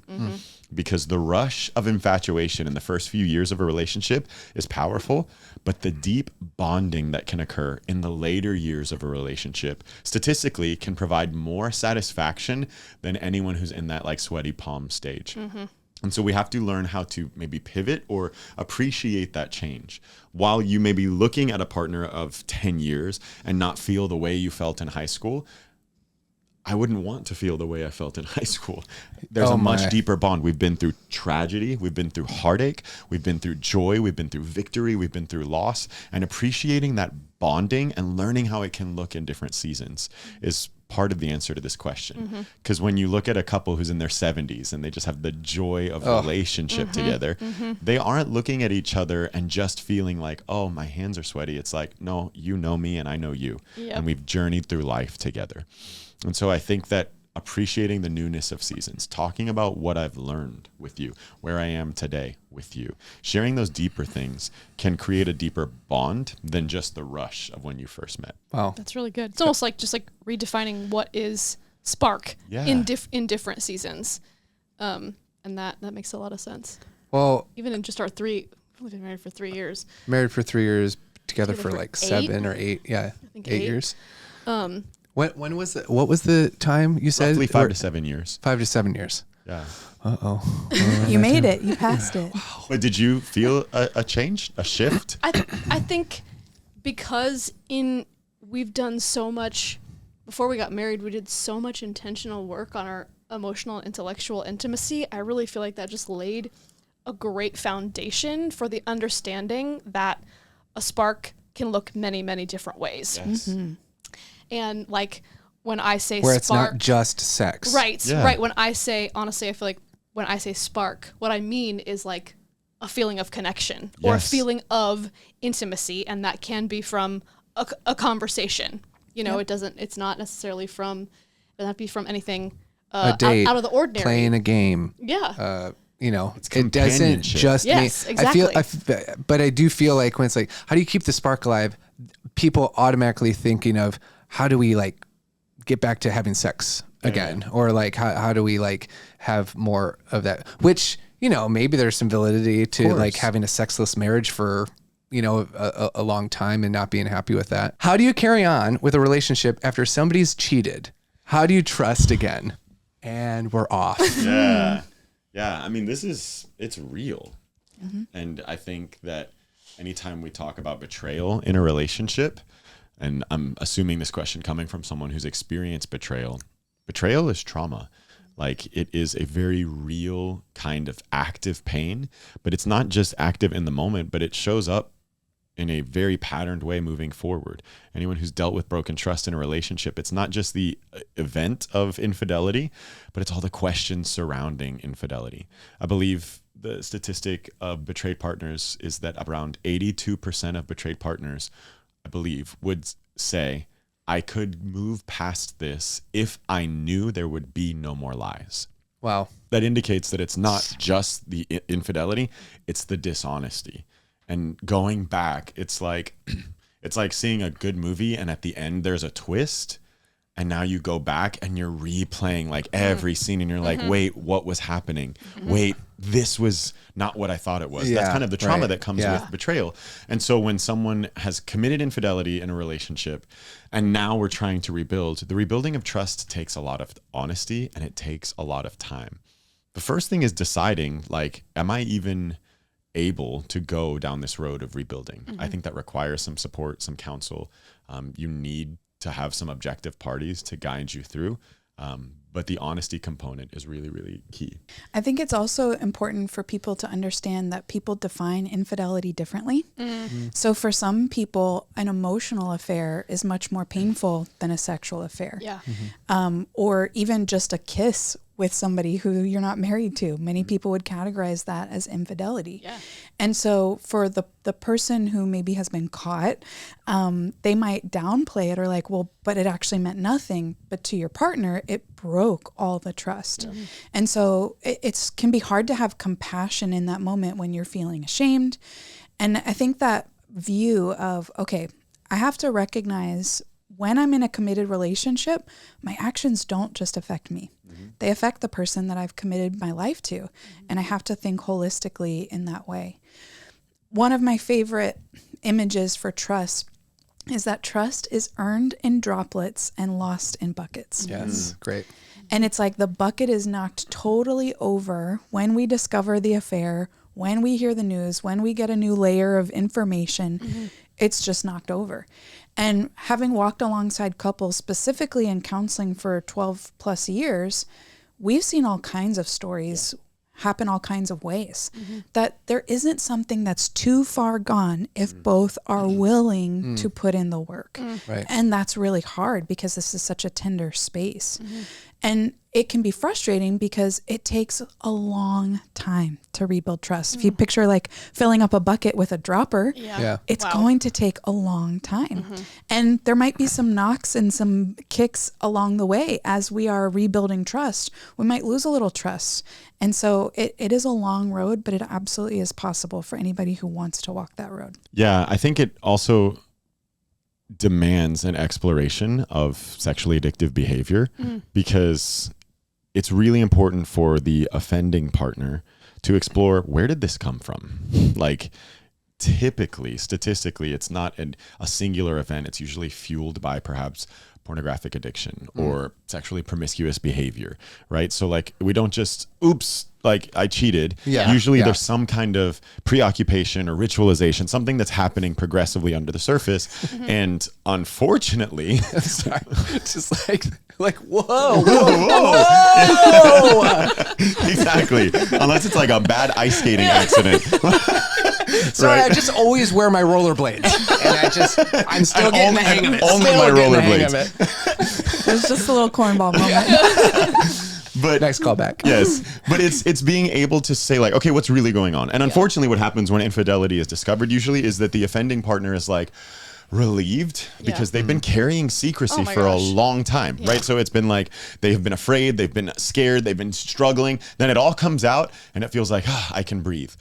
Because the rush of infatuation in the first few years of a relationship is powerful, but the deep bonding that can occur in the later years of a relationship statistically can provide more satisfaction than anyone who's in that like sweaty palm stage. And so we have to learn how to maybe pivot or appreciate that change. While you may be looking at a partner of 10 years and not feel the way you felt in high school, I wouldn't want to feel the way I felt in high school. There's a much deeper bond. We've been through tragedy. We've been through heartache. We've been through joy. We've been through victory. We've been through loss. And appreciating that bonding and learning how it can look in different seasons is part of the answer to this question. Because when you look at a couple who's in their 70s and they just have the joy of relationship together, they aren't looking at each other and just feeling like, oh, my hands are sweaty. It's like, no, you know me and I know you. Yep. And we've journeyed through life together. And so I think that appreciating the newness of seasons, talking about what I've learned with you, where I am today with you, sharing those deeper things can create a deeper bond than just the rush of when you first met. Wow. That's really good. It's almost like just like redefining what is spark in different seasons. And that makes a lot of sense. Well, Even in just our we've only been married for 3 years. married for 3 years, together for for like 8? 7 or 8. Yeah. I think 8 8. years. When was it? What was the time you said? Roughly 5 to 7 years. 5 to 7 years. Yeah. You made it. You passed it. But did you feel a change, a shift? I think because we've done so much before we got married, we did so much intentional work on our emotional and intellectual intimacy. I really feel like that just laid a great foundation for the understanding that a spark can look many, many different ways. Yes. And like when I say Where spark, it's not just sex. right, Yeah. right. When I say, honestly, I feel like when I say spark, what I mean is like a feeling of connection or a Yes. feeling of intimacy. And that can be from a conversation. You know, it's not necessarily it doesn't have to be from anything A date, out of the ordinary. playing a game. Yeah. You know, It's it doesn't companionship. just Yes, mean, exactly. but I do feel like when it's like, how do you keep the spark alive? People automatically thinking of how do we like get back to having sex again? Or like, how do we like have more of that? Which, you know, maybe there's some validity to like having a sexless marriage for, you know, a long time and not being happy with that. How do you carry on with a relationship after somebody's cheated? How do you trust again? And we're off. Yeah. Yeah. I mean, it's real. And I think that anytime we talk about betrayal in a relationship, and I'm assuming this question coming from someone who's experienced betrayal is trauma. Like, it is a very real kind of active pain, but it's not just active in the moment, but it shows up in a very patterned way moving forward. Anyone who's dealt with broken trust in a relationship, it's not just the event of infidelity, but it's all the questions surrounding infidelity. I believe the statistic of betrayed partners is that around 82% of betrayed partners, I believe, would say, I could move past this if I knew there would be no more lies. Wow. That indicates that it's not just the infidelity, it's the dishonesty. And going back, it's like seeing a good movie and at the end there's a twist, and now you go back and you're replaying like every scene and you're like, wait, what was happening? Wait, this was not what I thought it was. That's kind of the trauma that comes with betrayal. And so when someone has committed infidelity in a relationship and now we're trying to rebuild, the rebuilding of trust takes a lot of honesty and it takes a lot of time. The first thing is deciding, like, am I even able to go down this road of rebuilding? I think that requires some support, some counsel. You need to have some objective parties to guide you through. But the honesty component is really, really key. I think it's also important for people to understand that people define infidelity differently. So for some people, an emotional affair is much more painful than a sexual affair. Yeah. Or even just a kiss with somebody who you're not married to. Many people would categorize that as infidelity. Yeah. And so for the person who maybe has been caught, they might downplay it or like, well, but it actually meant nothing. But to your partner, it broke all the trust. And so it can be hard to have compassion in that moment when you're feeling ashamed. And I think that view of, okay, I have to recognize when I'm in a committed relationship, my actions don't just affect me. They affect the person that I've committed my life to. And I have to think holistically in that way. One of my favorite images for trust is that trust is earned in droplets and lost in buckets. Yes. Great. And it's like the bucket is knocked totally over when we discover the affair, when we hear the news, when we get a new layer of information, it's just knocked over. And having walked alongside couples, specifically in counseling for 12 plus years, we've seen all kinds of stories happen all kinds of ways. That there isn't something that's too far gone if both are willing to put in the work. Right. And that's really hard because this is such a tender space. And it can be frustrating because it takes a long time to rebuild trust. If you picture like filling up a bucket with a dropper, it's going to take a long time. And there might be some knocks and some kicks along the way as we are rebuilding trust. We might lose a little trust. And so it is a long road, but it absolutely is possible for anybody who wants to walk that road. Yeah, I think it also demands an exploration of sexually addictive behavior because it's really important for the offending partner to explore, where did this come from? Like, typically, statistically, it's not a singular event. It's usually fueled by perhaps pornographic addiction or sexually promiscuous behavior, right? So like, we don't just, oops, like I cheated. Usually there's some kind of preoccupation or ritualization, something that's happening progressively under the surface. And unfortunately, Sorry. Just like, whoa. Exactly. Unless it's like a bad ice skating accident. Sorry, I just always wear my rollerblades, and I'm still getting the hang of it. Only my rollerblades. It was just a little cornball moment. But nice callback. Yes, but it's being able to say like, okay, what's really going on? And unfortunately, what happens when infidelity is discovered usually is that the offending partner is like relieved because they've been carrying secrecy for a long time, right? So it's been like they have been afraid, they've been scared, they've been struggling. Then it all comes out and it feels like, I can breathe.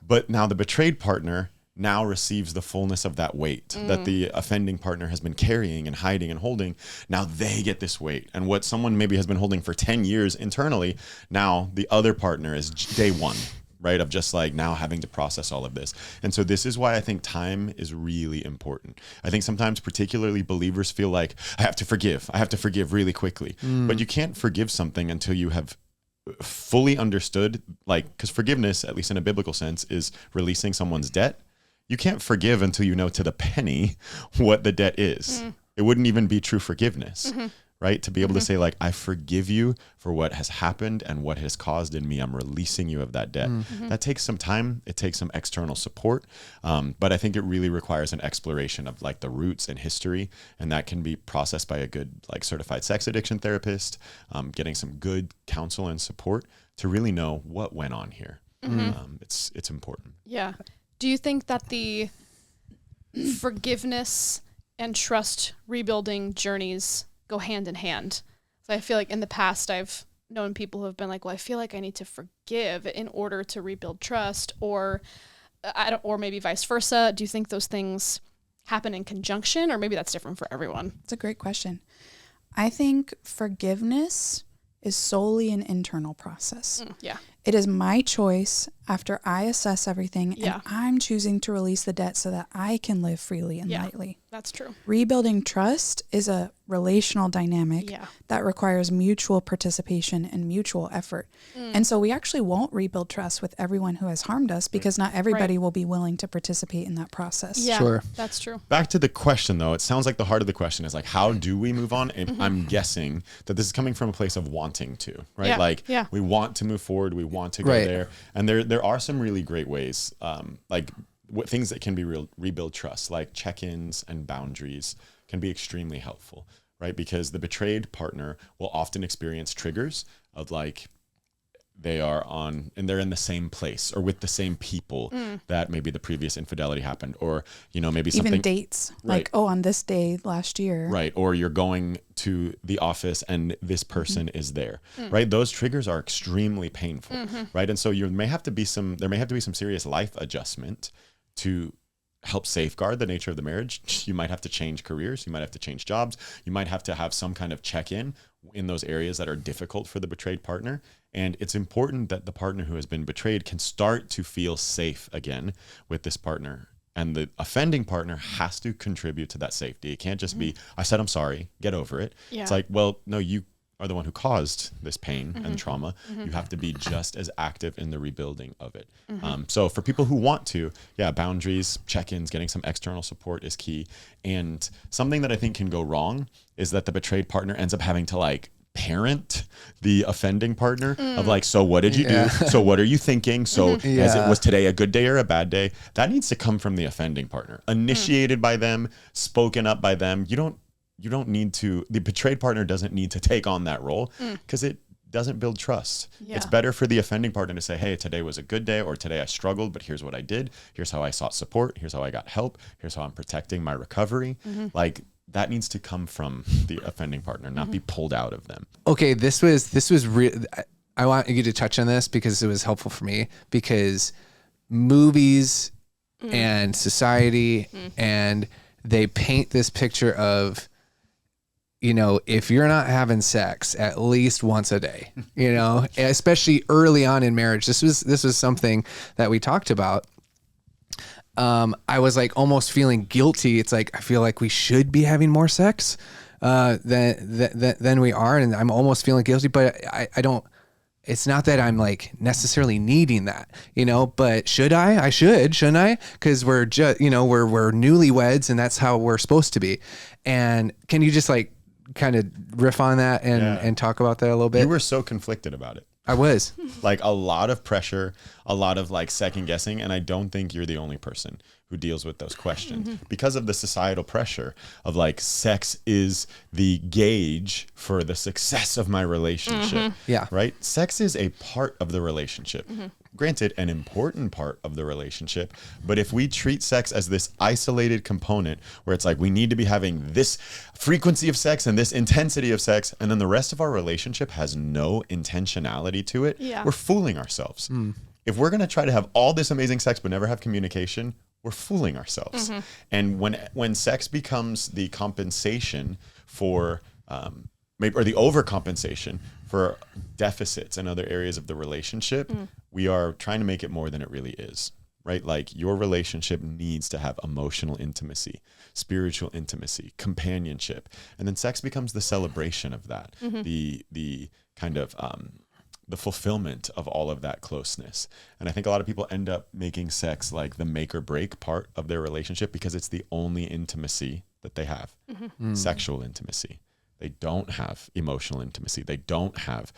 But now the betrayed partner now receives the fullness of that weight that the offending partner has been carrying and hiding and holding. Now they get this weight. And what someone maybe has been holding for 10 years internally, now the other partner is day one, right? Of just like now having to process all of this. And so this is why I think time is really important. I think sometimes particularly believers feel like I have to forgive really quickly, but you can't forgive something until you have fully understood, like, because forgiveness, at least in a biblical sense, is releasing someone's debt. You can't forgive until you know to the penny what the debt is. It wouldn't even be true forgiveness, right? To be able to say like, I forgive you for what has happened and what has caused in me. I'm releasing you of that debt. That takes some time. It takes some external support. But I think it really requires an exploration of like the roots and history. And that can be processed by a good like certified sex addiction therapist, getting some good counsel and support to really know what went on here. It's important. Yeah. Do you think that the forgiveness and trust rebuilding journeys go hand in hand? So I feel like in the past I've known people who have been like, well, I feel like I need to forgive in order to rebuild trust, or or maybe vice versa. Do you think those things happen in conjunction, or maybe that's different for everyone? It's a great question. I think forgiveness is solely an internal process. Yeah. It is my choice after I assess everything, and I'm choosing to release the debt so that I can live freely and lightly. That's true. Rebuilding trust is a relational dynamic that requires mutual participation and mutual effort. And so we actually won't rebuild trust with everyone who has harmed us, because not everybody will be willing to participate in that process. Yeah, Sure. That's true. Back to the question though, it sounds like the heart of the question is like, how do we move on? And I'm guessing that this is coming from a place of wanting to, right? Yeah. Like Yeah. we want to move forward. We want to go Right. there. And there are some really great ways, like things that can be rebuild trust, like check-ins and boundaries can be extremely helpful, right? Because the betrayed partner will often experience triggers of like, they're in the same place or with the same people that maybe the previous infidelity happened, or, you know, maybe something. Even dates, Right. like, oh, on this day last year. Right. Or you're going to the office and this person is there, right? Those triggers are extremely painful, right? And so there may have to be some serious life adjustment to help safeguard the nature of the marriage. You might have to change careers. You might have to change jobs. You might have to have some kind of check-in in those areas that are difficult for the betrayed partner. And it's important that the partner who has been betrayed can start to feel safe again with this partner. And the offending partner has to contribute to that safety. It can't just be, I said, I'm sorry, get over it. Yeah. It's like, well, no, you are the one who caused this pain and trauma. You have to be just as active in the rebuilding of it. So for people who want to, boundaries, check-ins, getting some external support is key. And something that I think can go wrong is that the betrayed partner ends up having to like parent the offending partner of like, so what did you do? So what are you thinking? So was today a good day or a bad day? That needs to come from the offending partner, initiated by them, spoken up by them. You don't need to, the betrayed partner doesn't need to take on that role because it doesn't build trust. Yeah. It's better for the offending partner to say, hey, today was a good day, or today I struggled, but here's what I did. Here's how I sought support. Here's how I got help. Here's how I'm protecting my recovery. Like that needs to come from the offending partner, not be pulled out of them. Okay, this was real. I want you to touch on this because it was helpful for me, because movies and society and they paint this picture of, you know, if you're not having sex at least once a day, you know, especially early on in marriage. This was something that we talked about. I was like almost feeling guilty. It's like, I feel like we should be having more sex than we are. And I'm almost feeling guilty, but I don't, it's not that I'm like necessarily needing that, you know, but should I should, shouldn't I? Cause we're just, you know, we're newlyweds and that's how we're supposed to be. And can you just like kind of riff on that and talk about that a little bit? You were so conflicted about it. I was. Like a lot of pressure, a lot of like second guessing. And I don't think you're the only person who deals with those questions because of the societal pressure of like sex is the gauge for the success of my relationship. Yeah. Right. Sex is a part of the relationship. Granted, an important part of the relationship, but if we treat sex as this isolated component where it's like we need to be having this frequency of sex and this intensity of sex, and then the rest of our relationship has no intentionality to it, we're fooling ourselves. If we're going to try to have all this amazing sex but never have communication, we're fooling ourselves. And when sex becomes the compensation for or the overcompensation for deficits in other areas of the relationship, we are trying to make it more than it really is, right? Like your relationship needs to have emotional intimacy, spiritual intimacy, companionship. And then sex becomes the celebration of that, the kind of the fulfillment of all of that closeness. And I think a lot of people end up making sex like the make or break part of their relationship because it's the only intimacy that they have, sexual intimacy. They don't have emotional intimacy. They don't have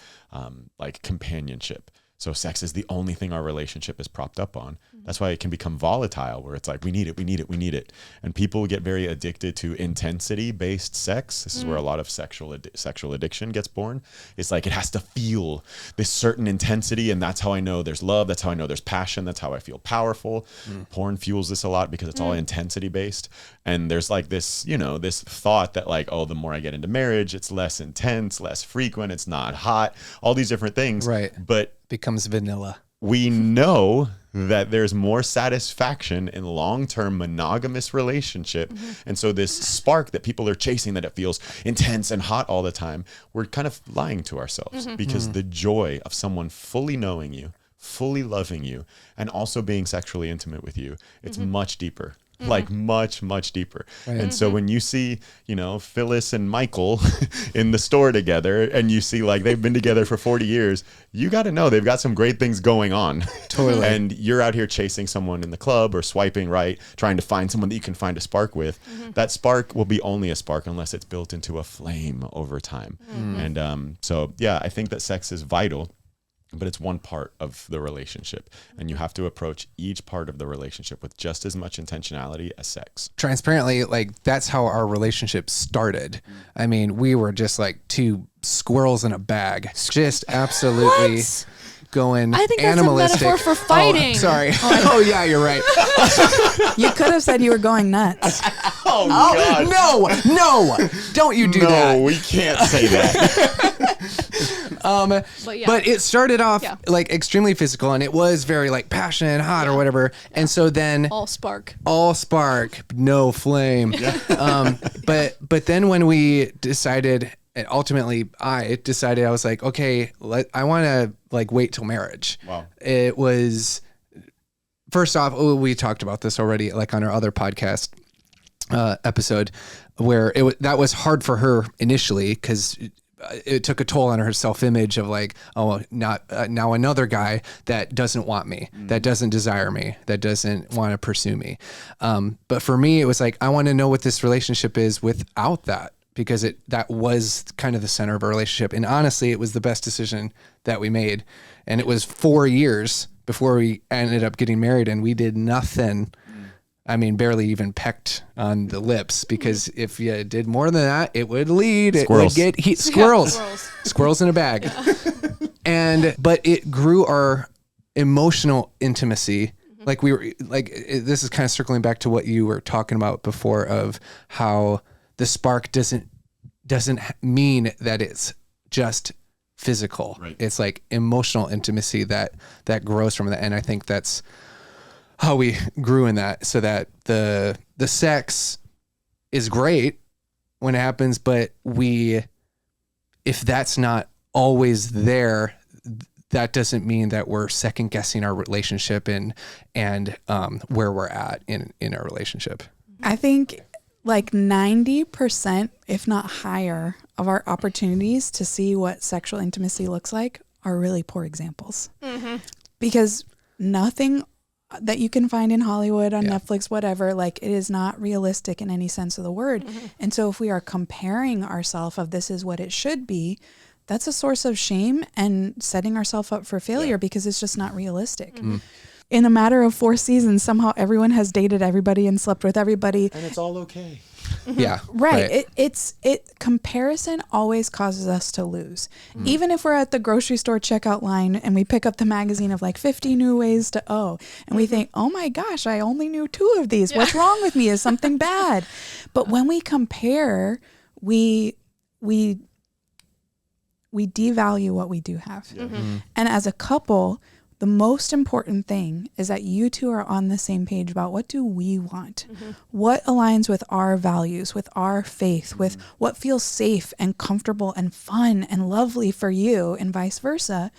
like companionship. So sex is the only thing our relationship is propped up on. That's why it can become volatile, where it's like, we need it, we need it, we need it. And people get very addicted to intensity-based sex. This is where a lot of sexual addiction gets born. It's like, it has to feel this certain intensity, and that's how I know there's love. That's how I know there's passion. That's how I feel powerful. Porn fuels this a lot because it's all intensity-based. And there's like this, you know, this thought that like, oh, the more I get into marriage, it's less intense, less frequent, it's not hot, all these different things. Right. But becomes vanilla. we know that there's more satisfaction in long-term monogamous relationship. And so this spark that people are chasing, that it feels intense and hot all the time, we're kind of lying to ourselves, because the joy of someone fully knowing you, fully loving you, and also being sexually intimate with you, it's much deeper. Like much, much deeper. Right. And so when you see, you know, Phyllis and Michael in the store together, and you see like they've been together for 40 years, you got to know they've got some great things going on. Totally. And you're out here chasing someone in the club or swiping right, trying to find someone that you can find a spark with. That spark will be only a spark unless it's built into a flame over time. And so, yeah, I think that sex is vital, but it's one part of the relationship, and you have to approach each part of the relationship with just as much intentionality as sex. Transparently, like that's how our relationship started. I mean, we were just like two squirrels in a bag, just absolutely What? going I think that's animalistic. a metaphor for fighting. Oh, sorry. Oh yeah, you're right. You could have said you were going nuts. Oh God. No, don't you do that. No, we can't say that. But it started off like extremely physical, and it was very like passionate, hot or whatever. And so then all spark, no flame. But then when we decided, and ultimately I decided, I was like, okay, I want to like wait till marriage. Wow. It was, first off, we talked about this already, like on our other podcast episode, where that was hard for her initially, because it took a toll on her self-image of like, oh, not now another guy that doesn't want me, that doesn't desire me, that doesn't want to pursue me. But for me, it was like, I want to know what this relationship is without that, because that was kind of the center of our relationship. And honestly, it was the best decision that we made. And it was 4 years before we ended up getting married, and we did nothing. I mean, barely even pecked on the lips, because if you did more than that, it would lead. Squirrels. It would get squirrels in a bag. But it grew our emotional intimacy. Like we were like, this is kind of circling back to what you were talking about before, of how the spark doesn't mean that it's just physical. Right. It's like emotional intimacy that grows from that. And I think that's how we grew in that, so that the sex is great when it happens, but if that's not always there, that doesn't mean that we're second guessing our relationship and where we're at in our relationship. I think like 90%, if not higher, of our opportunities to see what sexual intimacy looks like are really poor examples. Because nothing that you can find in Hollywood, on Netflix, whatever, like it is not realistic in any sense of the word. And so if we are comparing ourselves of this is what it should be, that's a source of shame and setting ourselves up for failure, because it's just not realistic. In a matter of 4 seasons, somehow everyone has dated everybody and slept with everybody. And it's all okay. Yeah. Right. Comparison always causes us to lose. Even if we're at the grocery store checkout line and we pick up the magazine of like 50 new ways to owe, and we think, oh my gosh, I only knew 2 of these. What's wrong with me? Is something bad? But when we compare, we devalue what we do have. And as a couple, the most important thing is that you two are on the same page about what do we want? What aligns with our values, with our faith, with what feels safe and comfortable and fun and lovely for you, and vice versa.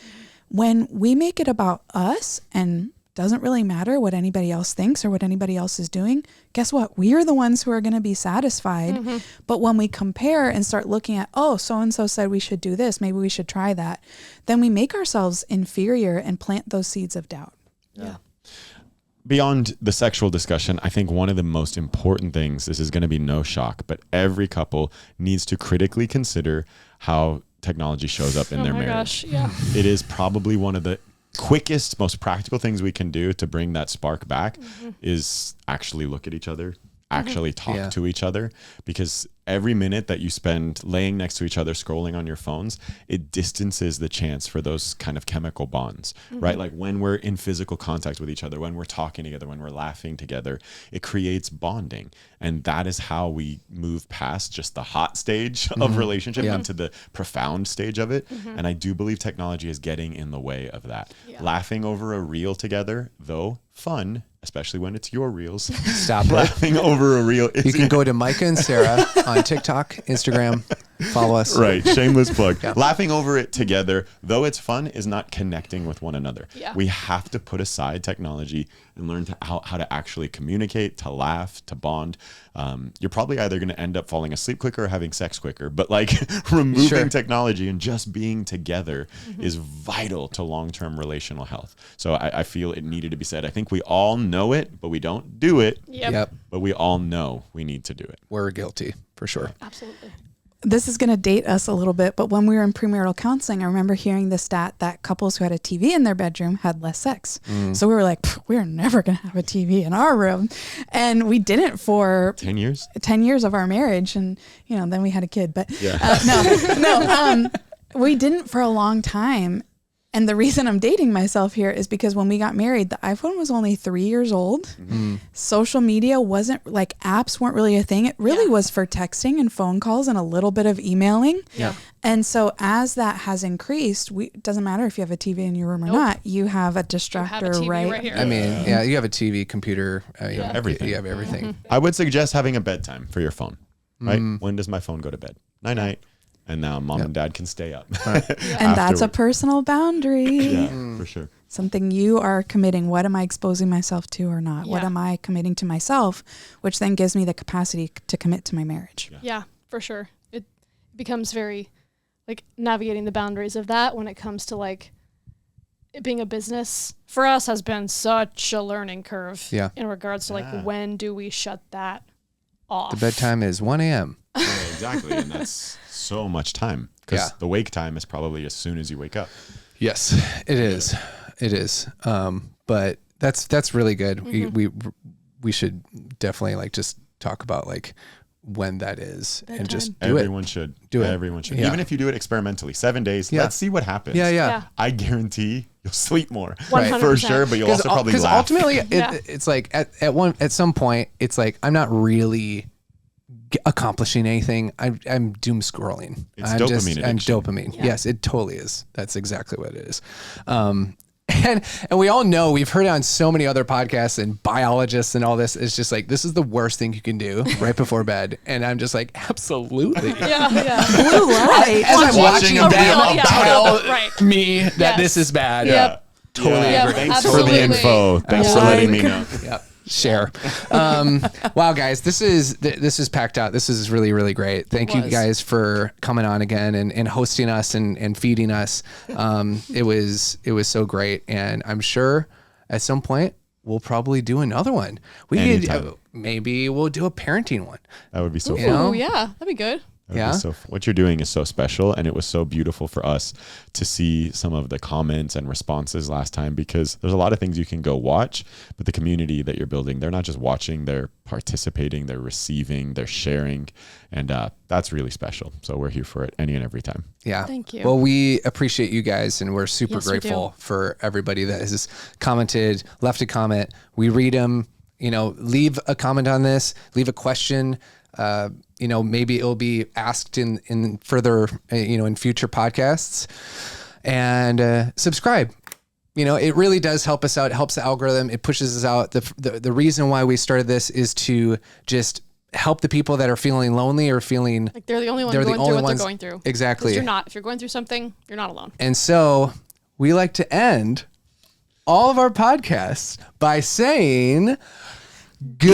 When we make it about us and doesn't really matter what anybody else thinks or what anybody else is doing, guess what? We are the ones who are going to be satisfied. But when we compare and start looking at, oh, so-and-so said we should do this, maybe we should try that, then we make ourselves inferior and plant those seeds of doubt. Yeah. beyond the sexual discussion, I think one of the most important things, this is going to be no shock, but every couple needs to critically consider how technology shows up in their marriage. Gosh, yeah. It is probably one of the quickest, most practical things we can do to bring that spark back is actually look at each other, actually talk to each other, because every minute that you spend laying next to each other scrolling on your phones, it distances the chance for those kind of chemical bonds, right? Like when we're in physical contact with each other, when we're talking together, when we're laughing together, it creates bonding. And that is how we move past just the hot stage of relationship into the profound stage of it. And I do believe technology is getting in the way of that. Laughing over a reel together, though fun, especially when it's your reels. Stop Laughing over a reel. You can go to Micah and Sarah on TikTok, Instagram, follow us. Right. Shameless plug. Laughing over it together, though it's fun, is not connecting with one another. Yeah. We have to put aside technology and learn how to actually communicate, to laugh, to bond. You're probably either going to end up falling asleep quicker or having sex quicker, but like removing technology and just being together is vital to long-term relational health. So I feel it needed to be said. I think we all know it, but we don't do it. Yep. But we all know we need to do it. We're guilty for sure. Absolutely. This is going to date us a little bit, but when we were in premarital counseling, I remember hearing the stat that couples who had a TV in their bedroom had less sex. So we were like, we're never going to have a TV in our room. And we didn't for 10 years? 10 years of our marriage. And, then we had a kid, but we didn't for a long time. And the reason I'm dating myself here is because when we got married, the iPhone was only 3 years old. Social media wasn't like apps weren't really a thing. It really was for texting and phone calls and a little bit of emailing. Yeah. And so as that has increased, it doesn't matter if you have a TV in your room or not, you have a distractor, right here. I mean, you have a TV, computer, everything. You have everything. I would suggest having a bedtime for your phone, right? When does my phone go to bed? Night. And now mom and dad can stay up. And that's a personal boundary. Yeah, for sure. Something you are committing. What am I exposing myself to or not? What am I committing to myself? Which then gives me the capacity to commit to my marriage. Yeah, for sure. It becomes very like navigating the boundaries of that when it comes to like it being a business for us has been such a learning curve in regards to like when do we shut that off? The bedtime is 1 a.m. Yeah, exactly. And that's so much time because the wake time is probably as soon as you wake up. Yes, it is. It is. But that's really good. We should definitely like just talk about like when that is and just do Everyone should do it. Everyone should. Even if you do it experimentently, 7 days, let's see what happens. Yeah. I guarantee you'll sleep more 100%. for sure, but you'll also probably laugh. Because ultimately it's like at some point it's like I'm not really accomplishing anything. I'm doom scrolling. It's I'm dopamine I'm addiction. dopamine. Yes, it totally is. That's exactly what it is. And we all know, we've heard it on so many other podcasts and biologists and all this. It's just like, this is the worst thing you can do right before bed. And I'm just like, absolutely. Blue light. As I'm watching a video, tell right. me that this is bad. Yep. Totally agree. Thanks Absolutely. for the info. Thanks for letting me know. Yep. Share. Wow, guys, this is packed out. This is really, really great. Thank you guys for coming on again and hosting us and feeding us. It was so great, and I'm sure at some point we'll probably do another one. Maybe we'll do a parenting one. That would be so fun. Oh yeah, that'd be good. What you're doing is so special, and it was so beautiful for us to see some of the comments and responses last time, because there's a lot of things you can go watch, but the community that you're building, they're not just watching, they're participating, they're receiving, they're sharing, and that's really special. So we're here for it any and every time. Yeah. Thank you. Well, we appreciate you guys, and we're super grateful for everybody that has commented, left a comment. We read them. Leave a comment on this, leave a question. Maybe it'll be asked in further, in future podcasts, and subscribe. It really does help us out. It helps the algorithm. It pushes us out. The reason why we started this is to just help the people that are feeling lonely or feeling like they're the only ones going through what they're going through. Exactly. You're not. If you're going through something, you're not alone. And so we like to end all of our podcasts by saying goodbye.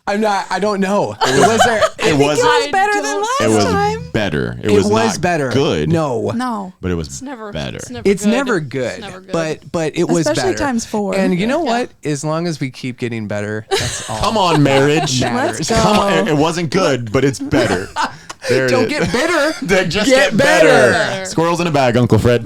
I don't know. It was better than last time. better. It was not better. Good. No. But it was It's never better. It's never good. But it was Especially better. times 4. And you know what? As long as we keep getting better, that's all. Come on, marriage. Matters. Let's go. Come on. It wasn't good, but it's better. There it Don't is. get bitter. They just Get get better. better. Squirrels in a bag, Uncle Fred.